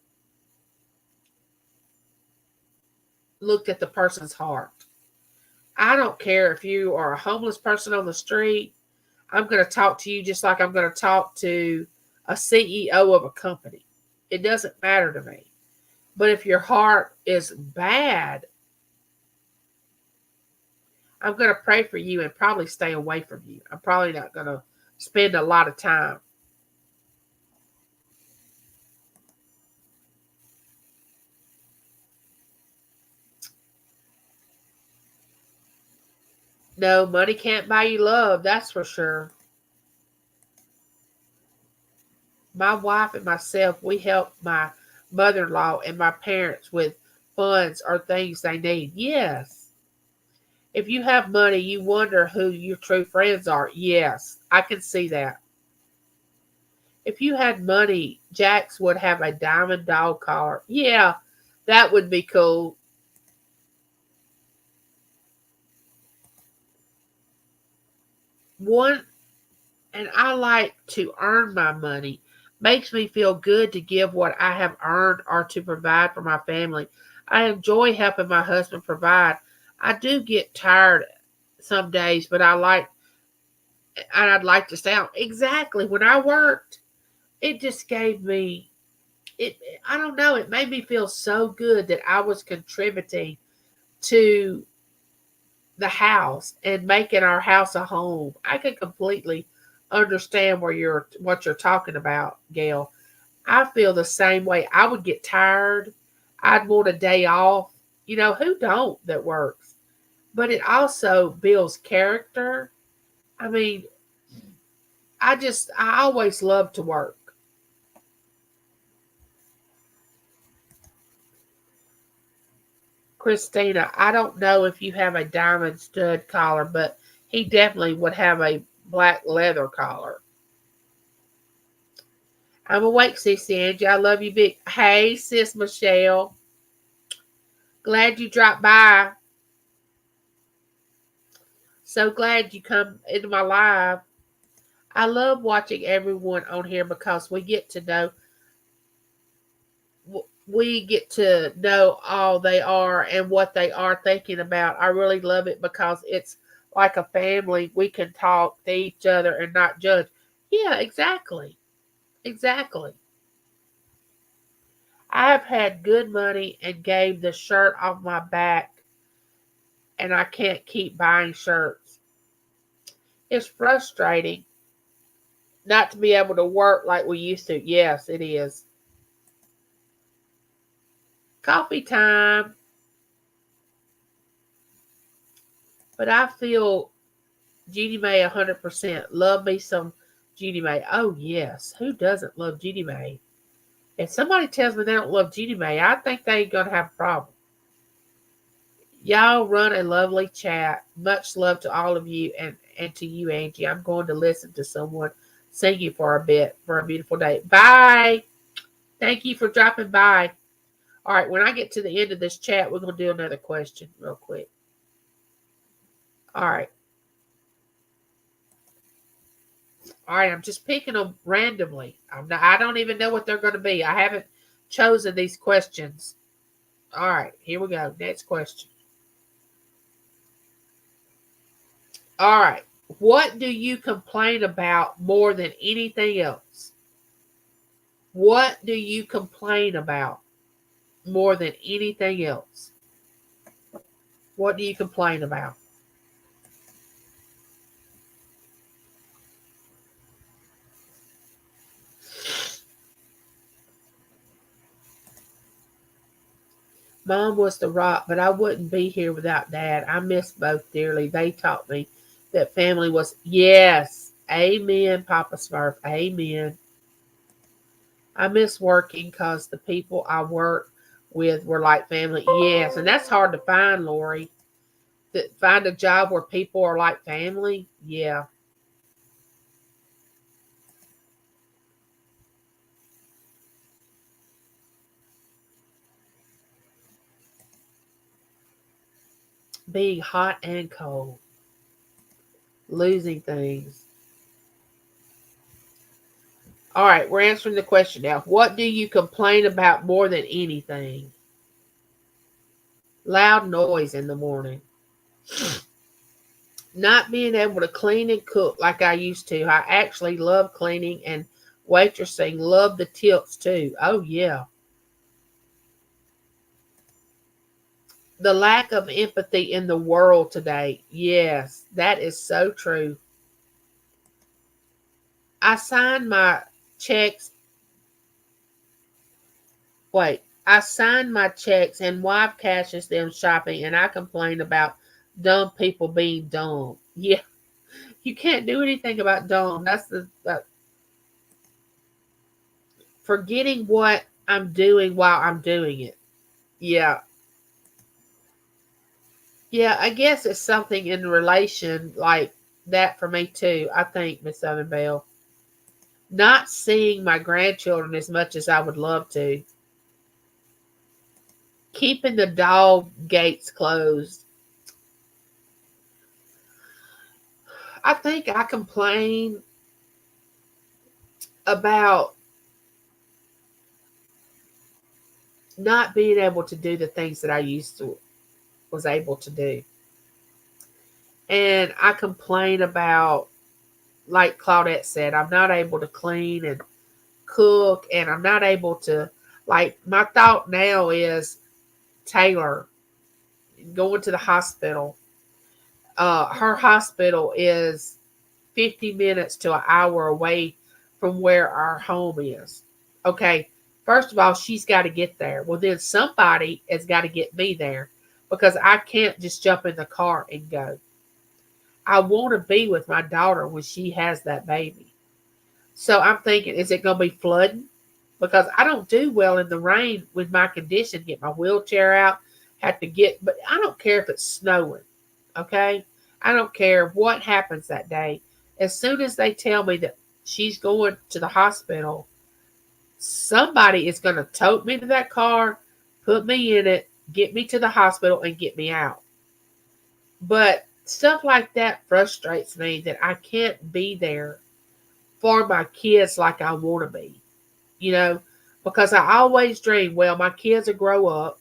looked at the person's heart. I don't care if you are a homeless person on the street. I'm going to talk to you just like I'm going to talk to a CEO of a company. It doesn't matter to me. But if your heart is bad, I'm going to pray for you and probably stay away from you. I'm probably not going to spend a lot of time. No, money can't buy you love, that's for sure. My wife and myself, we help my mother in law and my parents with funds or things they need. Yes. If you have money, you wonder who your true friends are. Yes, I can see that. If you had money, Jax would have a diamond dog collar. Yeah, that would be cool. One, and I like to earn my money. Makes me feel good to give what I have earned or to provide for my family. I enjoy helping my husband provide. I do get tired some days, but I'd like to stay out. Exactly. When I worked, it just gave me it I don't know, it made me feel so good that I was contributing to the house and making our house a home. I can completely understand what you're talking about, Gail. I feel the same way. I would get tired. I'd want a day off. Who don't that works? But it also builds character. I mean, I always love to work. Christina, I don't know if you have a diamond stud collar, but he definitely would have a black leather collar. I'm awake, Sissy Angie. I love you big. Hey, Sis Michelle. Glad you dropped by. So glad you come into my live. I love watching everyone on here because we get to know all they are and what they are thinking about. I really love it because it's like a family. We can talk to each other and not judge. Yeah, exactly. Exactly. I've had good money and gave the shirt off my back, and I can't keep buying shirts. It's frustrating not to be able to work like we used to. Yes, it is. Coffee time. But I feel Jeannie Mae 100%. Love me some Jeannie Mae. Oh, yes. Who doesn't love Jeannie Mae? If somebody tells me they don't love Jeannie Mae, I think they ain't going to have a problem. Y'all run a lovely chat. Much love to all of you and to you, Angie. I'm going to listen to someone singing for a bit for a beautiful day. Bye. Thank you for dropping by. All right, when I get to the end of this chat, we're going to do another question real quick. All right. All right, I'm just picking them randomly. I don't even know what they're going to be. I haven't chosen these questions. All right, here we go. Next question. All right. What do you complain about more than anything else? What do you complain about more than anything else? What do you complain about? Mom was the rock, but I wouldn't be here without Dad. I miss both dearly. They taught me that family was, yes, amen, Papa Smurf, amen. I miss working because the people I work with were like family. Yes, and that's hard to find, Lori. To find a job where people are like family. Yeah. Being hot and cold. Losing things. All right, we're answering the question now. What do you complain about more than anything? Loud noise in the morning. Not being able to clean and cook like I used to. I actually love cleaning and waitressing. Love the tips too. Oh, yeah. The lack of empathy in the world today. Yes, that is so true. I sign my checks. Wait, I sign my checks and wife cashes them shopping, and I complain about dumb people being dumb. Yeah, you can't do anything about dumb. That's the forgetting what I'm doing while I'm doing it. Yeah, yeah. I guess it's something in relation like that for me too. I think Miss Southern Belle. Not seeing my grandchildren as much as I would love to. Keeping the dog gates closed. I think I complain about not being able to do the things that I used to was able to do. And I complain about, like Claudette said, I'm not able to clean and cook, and I'm not able to, like, my thought now is Taylor going to the hospital. Her hospital is 50 minutes to an hour away from where our home is. Okay, first of all, she's got to get there. Well, then somebody has got to get me there because I can't just jump in the car and go. I want to be with my daughter when she has that baby. So I'm thinking, is it going to be flooding? Because I don't do well in the rain with my condition. Get my wheelchair out, have to get, but I don't care if it's snowing. Okay? I don't care what happens that day. As soon as they tell me that she's going to the hospital, Somebody is going to tote me to that car, put me in it, get me to the hospital, and get me out. But stuff like that frustrates me that I can't be there for my kids like I want to be, you know, because I always dream, well, my kids will grow up,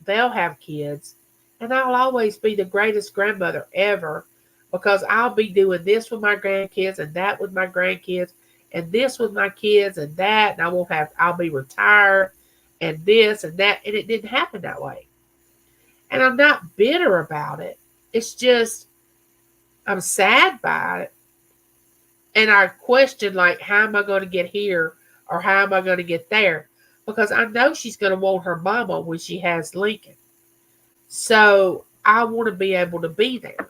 they'll have kids, and I'll always be the greatest grandmother ever because I'll be doing this with my grandkids and that with my grandkids and this with my kids and that, and I'll be retired and this and that, and it didn't happen that way. And I'm not bitter about it. It's just I'm sad by it. And I question, like, how am I going to get here or how am I going to get there? Because I know she's going to want her mama when she has Lincoln. So I want to be able to be there.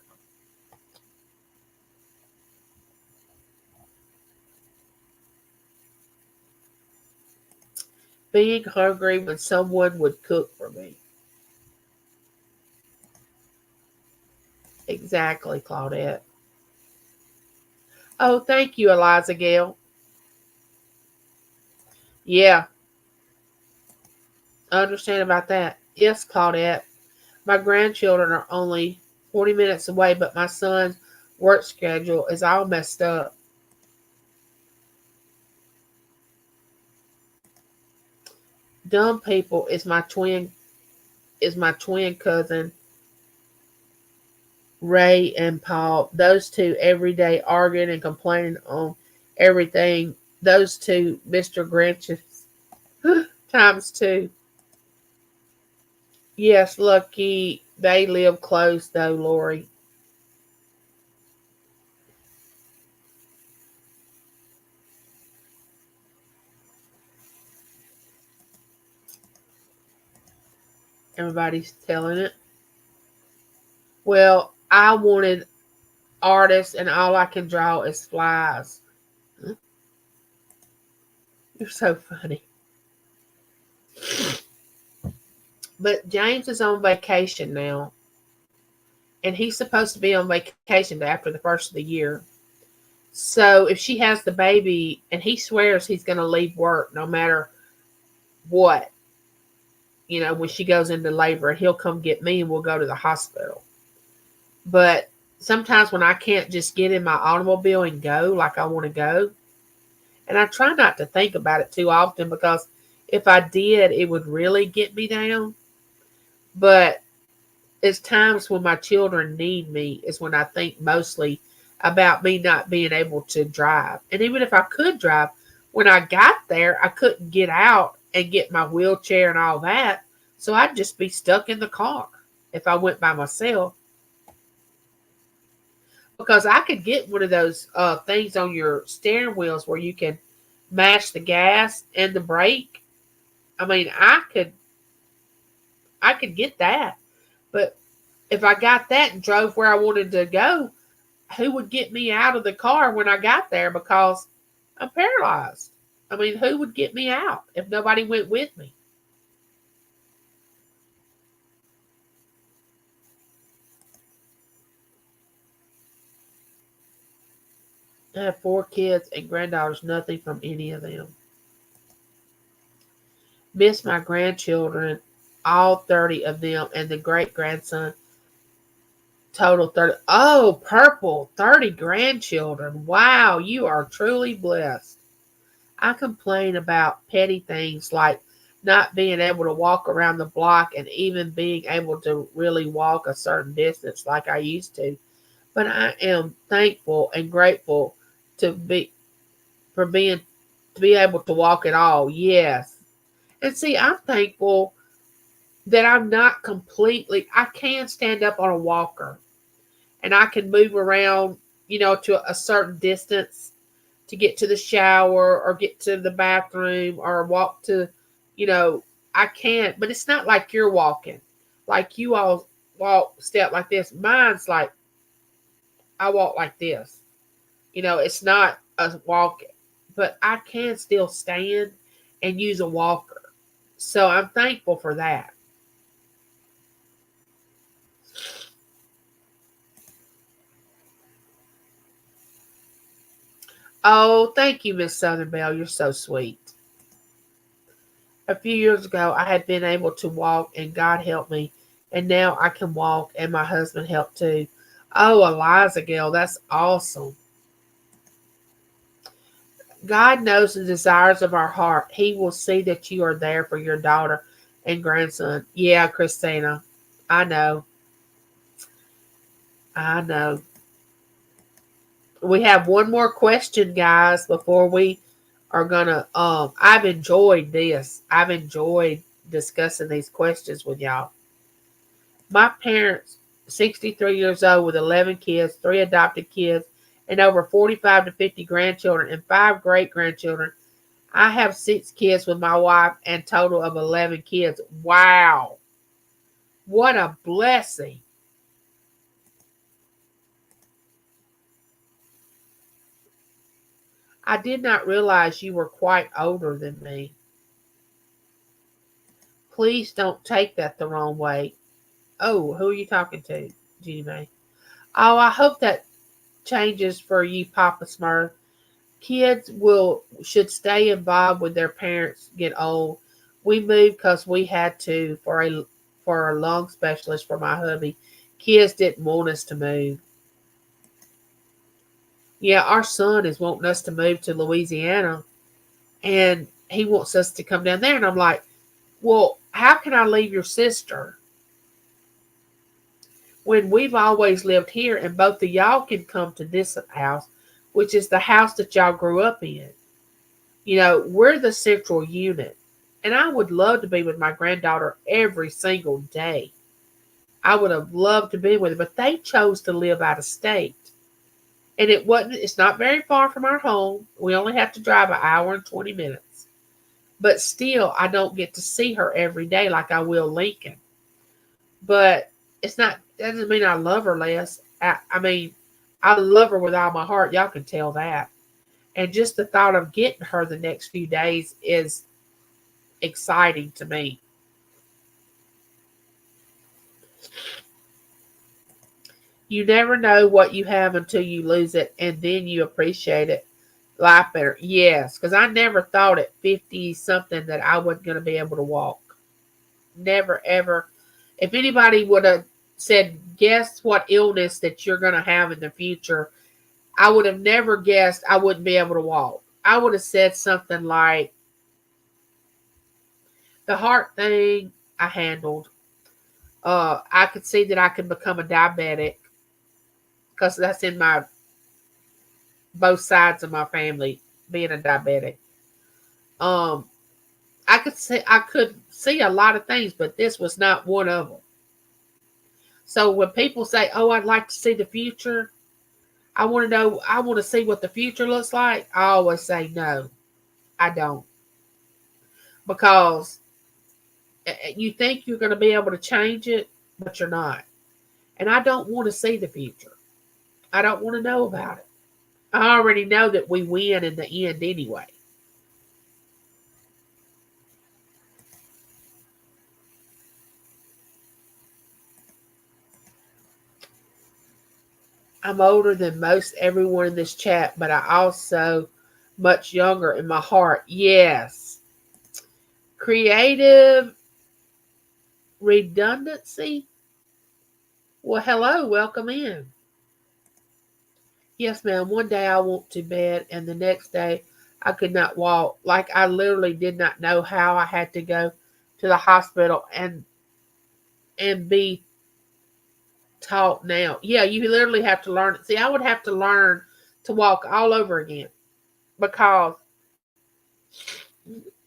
Being hungry when someone would cook for me. Exactly, Claudette. Oh, thank you, Eliza Gale. Yeah, I understand about that. Yes, Claudette. My grandchildren are only 40 minutes away, but my son's work schedule is all messed up. Dumb people is my twin cousin Ray and Paul. Those two every day arguing and complaining on everything. Those two Mr. Grinches times two. Yes, lucky they live close though, Lori. Everybody's telling it. Well, I wanted artists and all I can draw is flies. You're so funny. But James is on vacation now, and he's supposed to be on vacation after the first of the year. So if she has the baby, and he swears he's going to leave work no matter what, when she goes into labor, and he'll come get me and we'll go to the hospital. But sometimes when I can't just get in my automobile and go like I want to go, and I try not to think about it too often because if I did, it would really get me down. But it's times when my children need me is when I think mostly about me not being able to drive. And even if I could drive, when I got there, I couldn't get out and get my wheelchair and all that. So I'd just be stuck in the car if I went by myself. Because I could get one of those things on your steering wheels where you can mash the gas and the brake. I mean, I could get that. But if I got that and drove where I wanted to go, who would get me out of the car when I got there because I'm paralyzed? I mean, who would get me out if nobody went with me? I have 4 kids and granddaughters, nothing from any of them. Miss my grandchildren, all 30 of them, and the great grandson, total 30. Oh, purple, 30 grandchildren. Wow, you are truly blessed. I complain about petty things like not being able to walk around the block and even being able to really walk a certain distance like I used to. But I am thankful and grateful to be for being to be able to walk at all. Yes. And see, I'm thankful that I'm not completely I can stand up on a walker and I can move around, to a certain distance to get to the shower or get to the bathroom or walk to, you know, I can't, but it's not like you're walking. Like you all walk step like this. Mine's like I walk like this. It's not a walking, but I can still stand and use a walker. So I'm thankful for that. Oh, thank you, Miss Southern Belle. You're so sweet. A few years ago, I had been able to walk, and God helped me. And now I can walk, and my husband helped too. Oh, Eliza Gail, that's awesome. God knows the desires of our heart. He will see that you are there for your daughter and grandson. Yeah, Christina, I know. I know. We have one more question, guys, before we are gonna I've enjoyed this. I've enjoyed discussing these questions with y'all. My parents, 63 years old with 11 kids, 3 adopted kids, and over 45 to 50 grandchildren and 5 great grandchildren. I have 6 kids with my wife and total of 11 kids. Wow. What a blessing. I did not realize you were quite older than me. Please don't take that the wrong way. Oh, who are you talking to, Jeannie Mae? Oh, I hope that changes for you, Papa Smurf. Kids should stay involved when their parents get old. We moved because we had to for a lung specialist for my hubby. Kids didn't want us to move. Yeah, our son is wanting us to move to Louisiana, and he wants us to come down there. And I'm like, well, how can I leave your sister when we've always lived here and both of y'all can come to this house, which is the house that y'all grew up in? You know, we're the central unit. And I would love to be with my granddaughter every single day. I would have loved to be with her, but they chose to live out of state. And it's not very far from our home. We only have to drive an hour and 20 minutes. But still, I don't get to see her every day like I will Lincoln. But that doesn't mean I love her less. I mean, I love her with all my heart. Y'all can tell that. And just the thought of getting her the next few days is exciting to me. You never know what you have until you lose it, and then you appreciate it. Life better. Yes, because I never thought at 50 something that I wasn't going to be able to walk. Never, ever. If anybody would have said, guess what illness that you're going to have in the future, I would have never guessed I wouldn't be able to walk. I would have said something like, the heart thing I handled. I could see that I could become a diabetic because that's in my both sides of my family being a diabetic. Um, I could see a lot of things, but this was not one of them. So when people say, "Oh, I'd like to see the future," I want to know. I want to see what the future looks like. I always say no, I don't, because you think you're going to be able to change it, but you're not. And I don't want to see the future. I don't want to know about it. I already know that we win in the end anyway. I'm older than most everyone in this chat, but I also much younger in my heart. Yes. Creative redundancy. Well, hello, welcome in. Yes, ma'am. One day I went to bed, and the next day I could not walk. Like I literally did not know how I had to go to the hospital and be taught now. Yeah, you literally have to learn it. See, I would have to learn to walk all over again because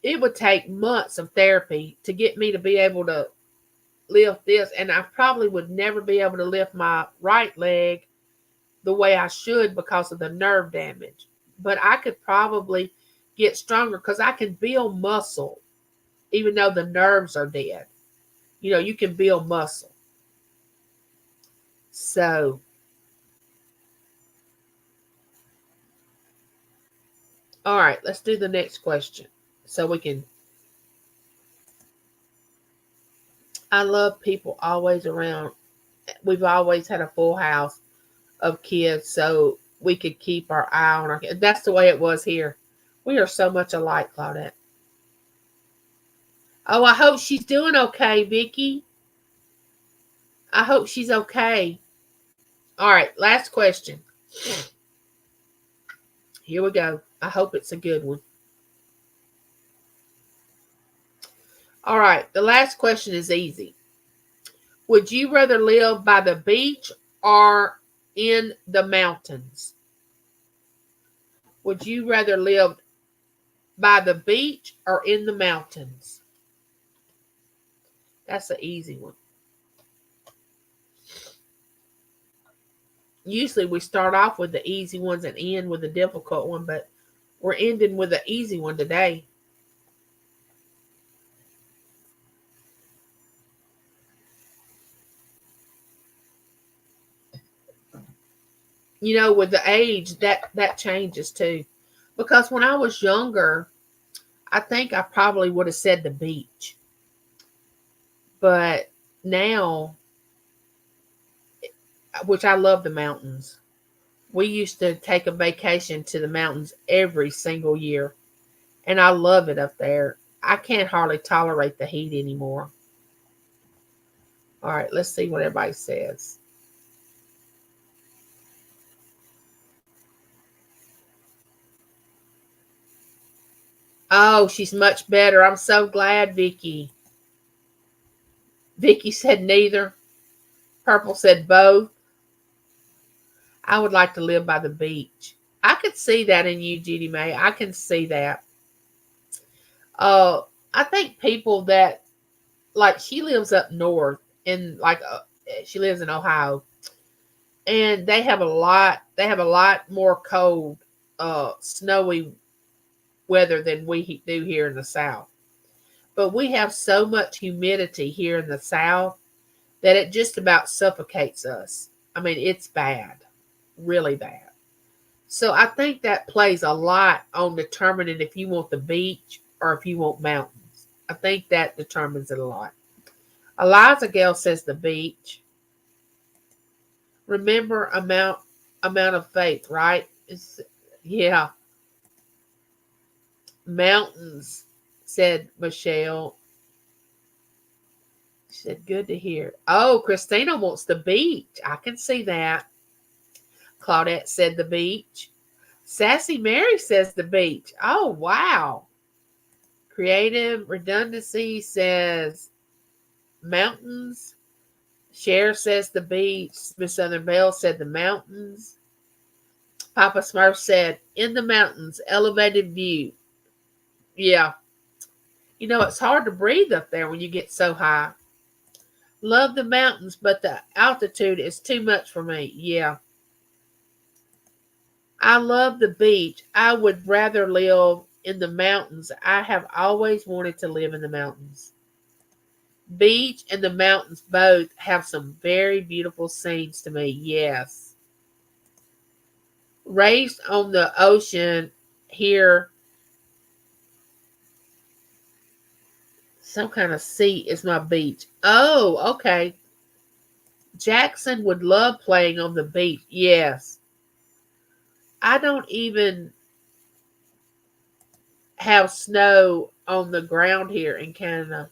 it would take months of therapy to get me to be able to lift this, and I probably would never be able to lift my right leg the way I should because of the nerve damage. But I could probably get stronger because I can build muscle even though the nerves are dead. You know, you can build muscle. So, all right, let's do the next question so we can. I love people always around. We've always had a full house of kids so we could keep our eye on our kids. That's the way it was here. We are so much alike, Claudette. Oh, I hope she's doing okay, Vicky. I hope she's okay. All right, last question. Here we go. I hope it's a good one. All right, the last question is easy. Would you rather live by the beach or in the mountains? Would you rather live by the beach or in the mountains? That's an easy one. Usually we start off with the easy ones and end with a difficult one, but we're ending with an easy one today. You know, with the age, that changes too. Because when I was younger, I think I probably would have said the beach. But now, which I love the mountains. We used to take a vacation to the mountains every single year, and I love it up there. I can't hardly tolerate the heat anymore. All right, let's see what everybody says. Oh, she's much better. I'm so glad, Vicky. Vicky said neither. Purple said both. I would like to live by the beach. I could see that in you, Judy May. I can see that. I think people that like she lives up north in she lives in Ohio, and they have a lot more cold, snowy weather than we do here in the south. But we have so much humidity here in the south that it just about suffocates us. I mean, it's bad, really bad. So I think that plays a lot on determining if you want the beach or if you want mountains. I think that determines it a lot. Eliza Gale says the beach. Remember amount of faith, right? Yeah. Mountains, said Michelle. She said, good to hear. Oh, Christina wants the beach. I can see that. Claudette said the beach. Sassy Mary says the beach. Oh, wow. Creative Redundancy says mountains. Cher says the beach. Miss Southern Belle said the mountains. Papa Smurf said in the mountains, elevated view. Yeah. You know, it's hard to breathe up there when you get so high. Love the mountains, but the altitude is too much for me. Yeah. I love the beach. I would rather live in the mountains. I have always wanted to live in the mountains. Beach and the mountains both have some very beautiful scenes to me. Yes. Raised on the ocean here. Some kind of sea is my beach. Oh, okay. Jackson would love playing on the beach. Yes. I don't even have snow on the ground here in Canada.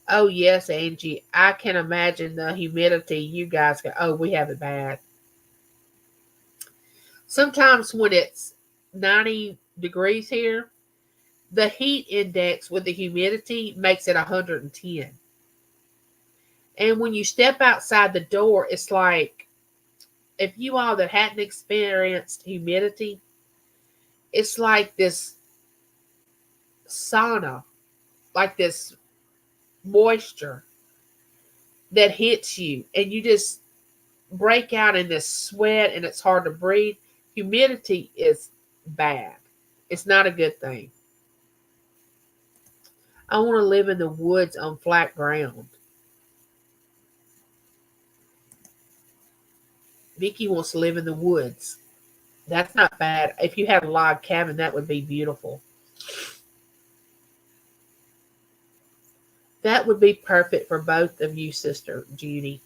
Oh, yes, Angie. I can imagine the humidity you guys get. Oh, we have it bad. Sometimes when it's 90 degrees here, the heat index with the humidity makes it 110. And when you step outside the door, it's like, if you all that hadn't experienced humidity, it's like this sauna, like this moisture that hits you, and you just break out in this sweat, and it's hard to breathe. Humidity is bad. It's not a good thing. I want to live in the woods on flat ground. Vicky wants to live in the woods. That's not bad. If you had a log cabin, that would be beautiful. That would be perfect for both of you, Sister Judy.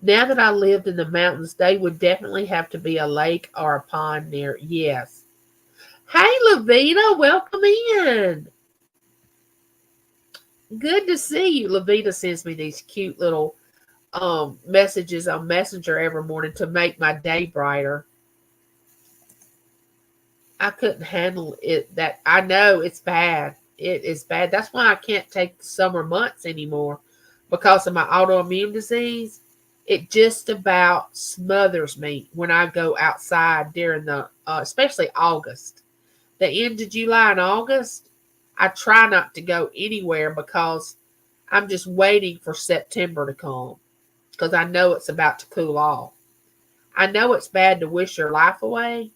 Now that I lived in the mountains, they would definitely have to be a lake or a pond near. Yes. Hey, Lavina, welcome in. Good to see you. Lavita sends me these cute little messages on Messenger every morning to make my day brighter. I couldn't handle it. That I know it's bad. It is bad. That's why I can't take the summer months anymore because of my autoimmune disease. It just about smothers me when I go outside during the, especially August, the end of July and August. I try not to go anywhere because I'm just waiting for September to come because I know it's about to cool off. I know it's bad to wish your life away,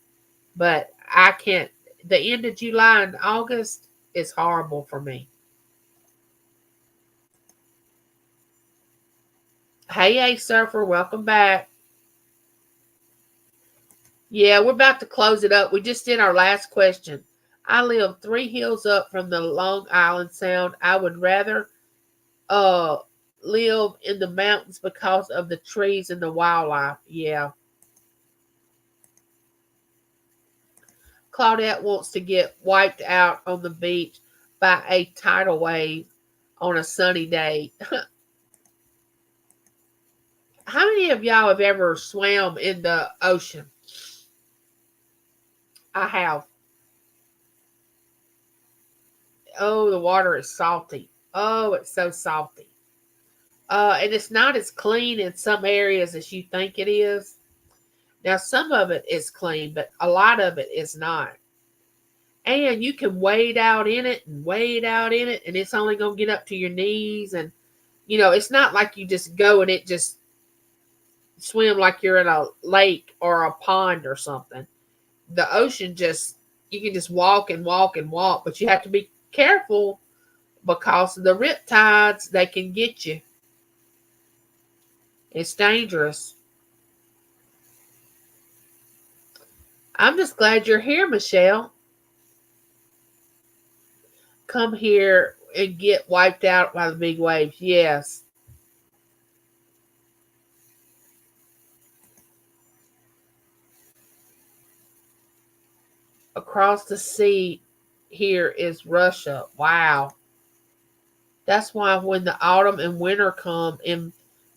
but I can't. The end of July and August is horrible for me. Hey, Surfer, welcome back. Yeah, we're about to close it up. We just did our last question. I live 3 hills up from the Long Island Sound. I would rather uh live in the mountains because of the trees and the wildlife. Yeah. Claudette wants to get wiped out on the beach by a tidal wave on a sunny day. How many of y'all have ever swam in the ocean? I have. Oh, the water is salty. Oh, it's so salty. And it's not as clean in some areas as you think it is. Now, some of it is clean, but a lot of it is not. And you can wade out in it and wade out in it, and it's only going to get up to your knees. And, it's not like you just go and it just swim like you're in a lake or a pond or something. The ocean just, you can just walk and walk and walk, but you have to be careful because of the riptides, they can get you. It's dangerous. I'm just glad you're here, Michelle. Come here and get wiped out by the big waves. Yes. Across the sea here is Russia. Wow. That's why when the autumn and winter come in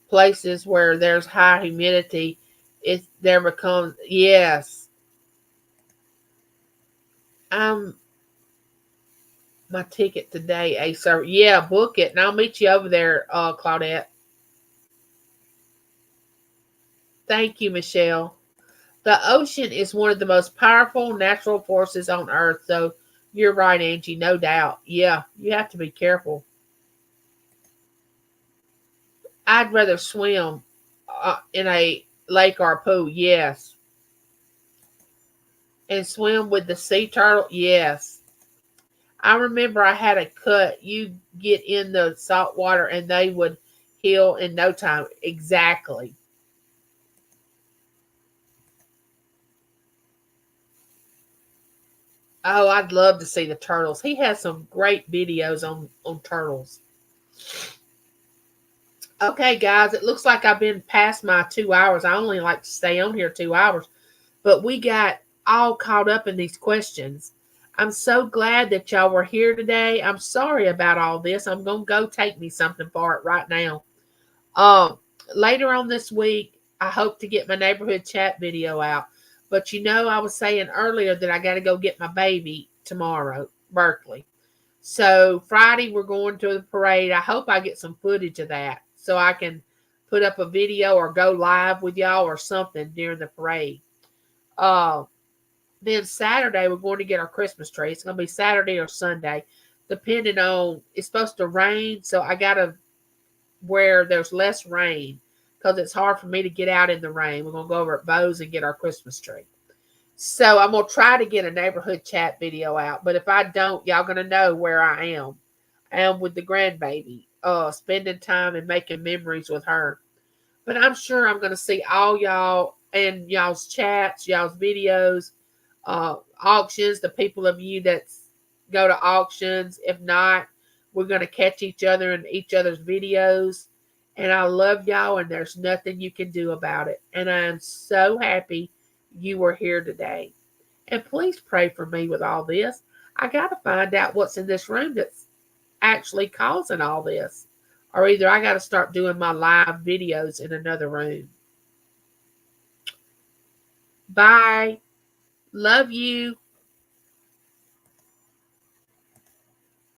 places where there's high humidity, it there becomes, yes. I'm my ticket today, Sir. Yeah, book it and I'll meet you over there, Claudette. Thank you, Michelle. The ocean is one of the most powerful natural forces on earth, so you're right, Angie, no doubt. Yeah, you have to be careful. I'd rather swim in a lake or a pool, yes. And swim with the sea turtle, yes. I remember I had a cut. You get in the salt water and they would heal in no time. Exactly. Oh, I'd love to see the turtles. He has some great videos on turtles. Okay, guys, it looks like I've been past my 2 hours. I only like to stay on here 2 hours, but we got all caught up in these questions. I'm so glad that y'all were here today. I'm sorry about all this. I'm going to go take me something for it right now. Um, Later on this week, I hope to get my neighborhood chat video out. But I was saying earlier that I got to go get my baby tomorrow, Berkeley. So Friday we're going to the parade. I hope I get some footage of that so I can put up a video or go live with y'all or something during the parade. Uh, then Saturday we're going to get our Christmas tree. It's going to be Saturday or Sunday, depending on. It's supposed to rain, so I got to where there's less rain because it's hard for me to get out in the rain. We're going to go over at Bo's and get our Christmas tree. So I'm going to try to get a neighborhood chat video out. But if I don't, y'all going to know where I am. I am with the grandbaby, spending time and making memories with her. But I'm sure I'm going to see all y'all and y'all's chats, y'all's videos, auctions, the people of you that go to auctions. If not, we're going to catch each other in each other's videos. And I love y'all, and there's nothing you can do about it. And I am so happy you were here today. And please pray for me with all this. I got to find out what's in this room that's actually causing all this. Or either I got to start doing my live videos in another room. Bye. Love you.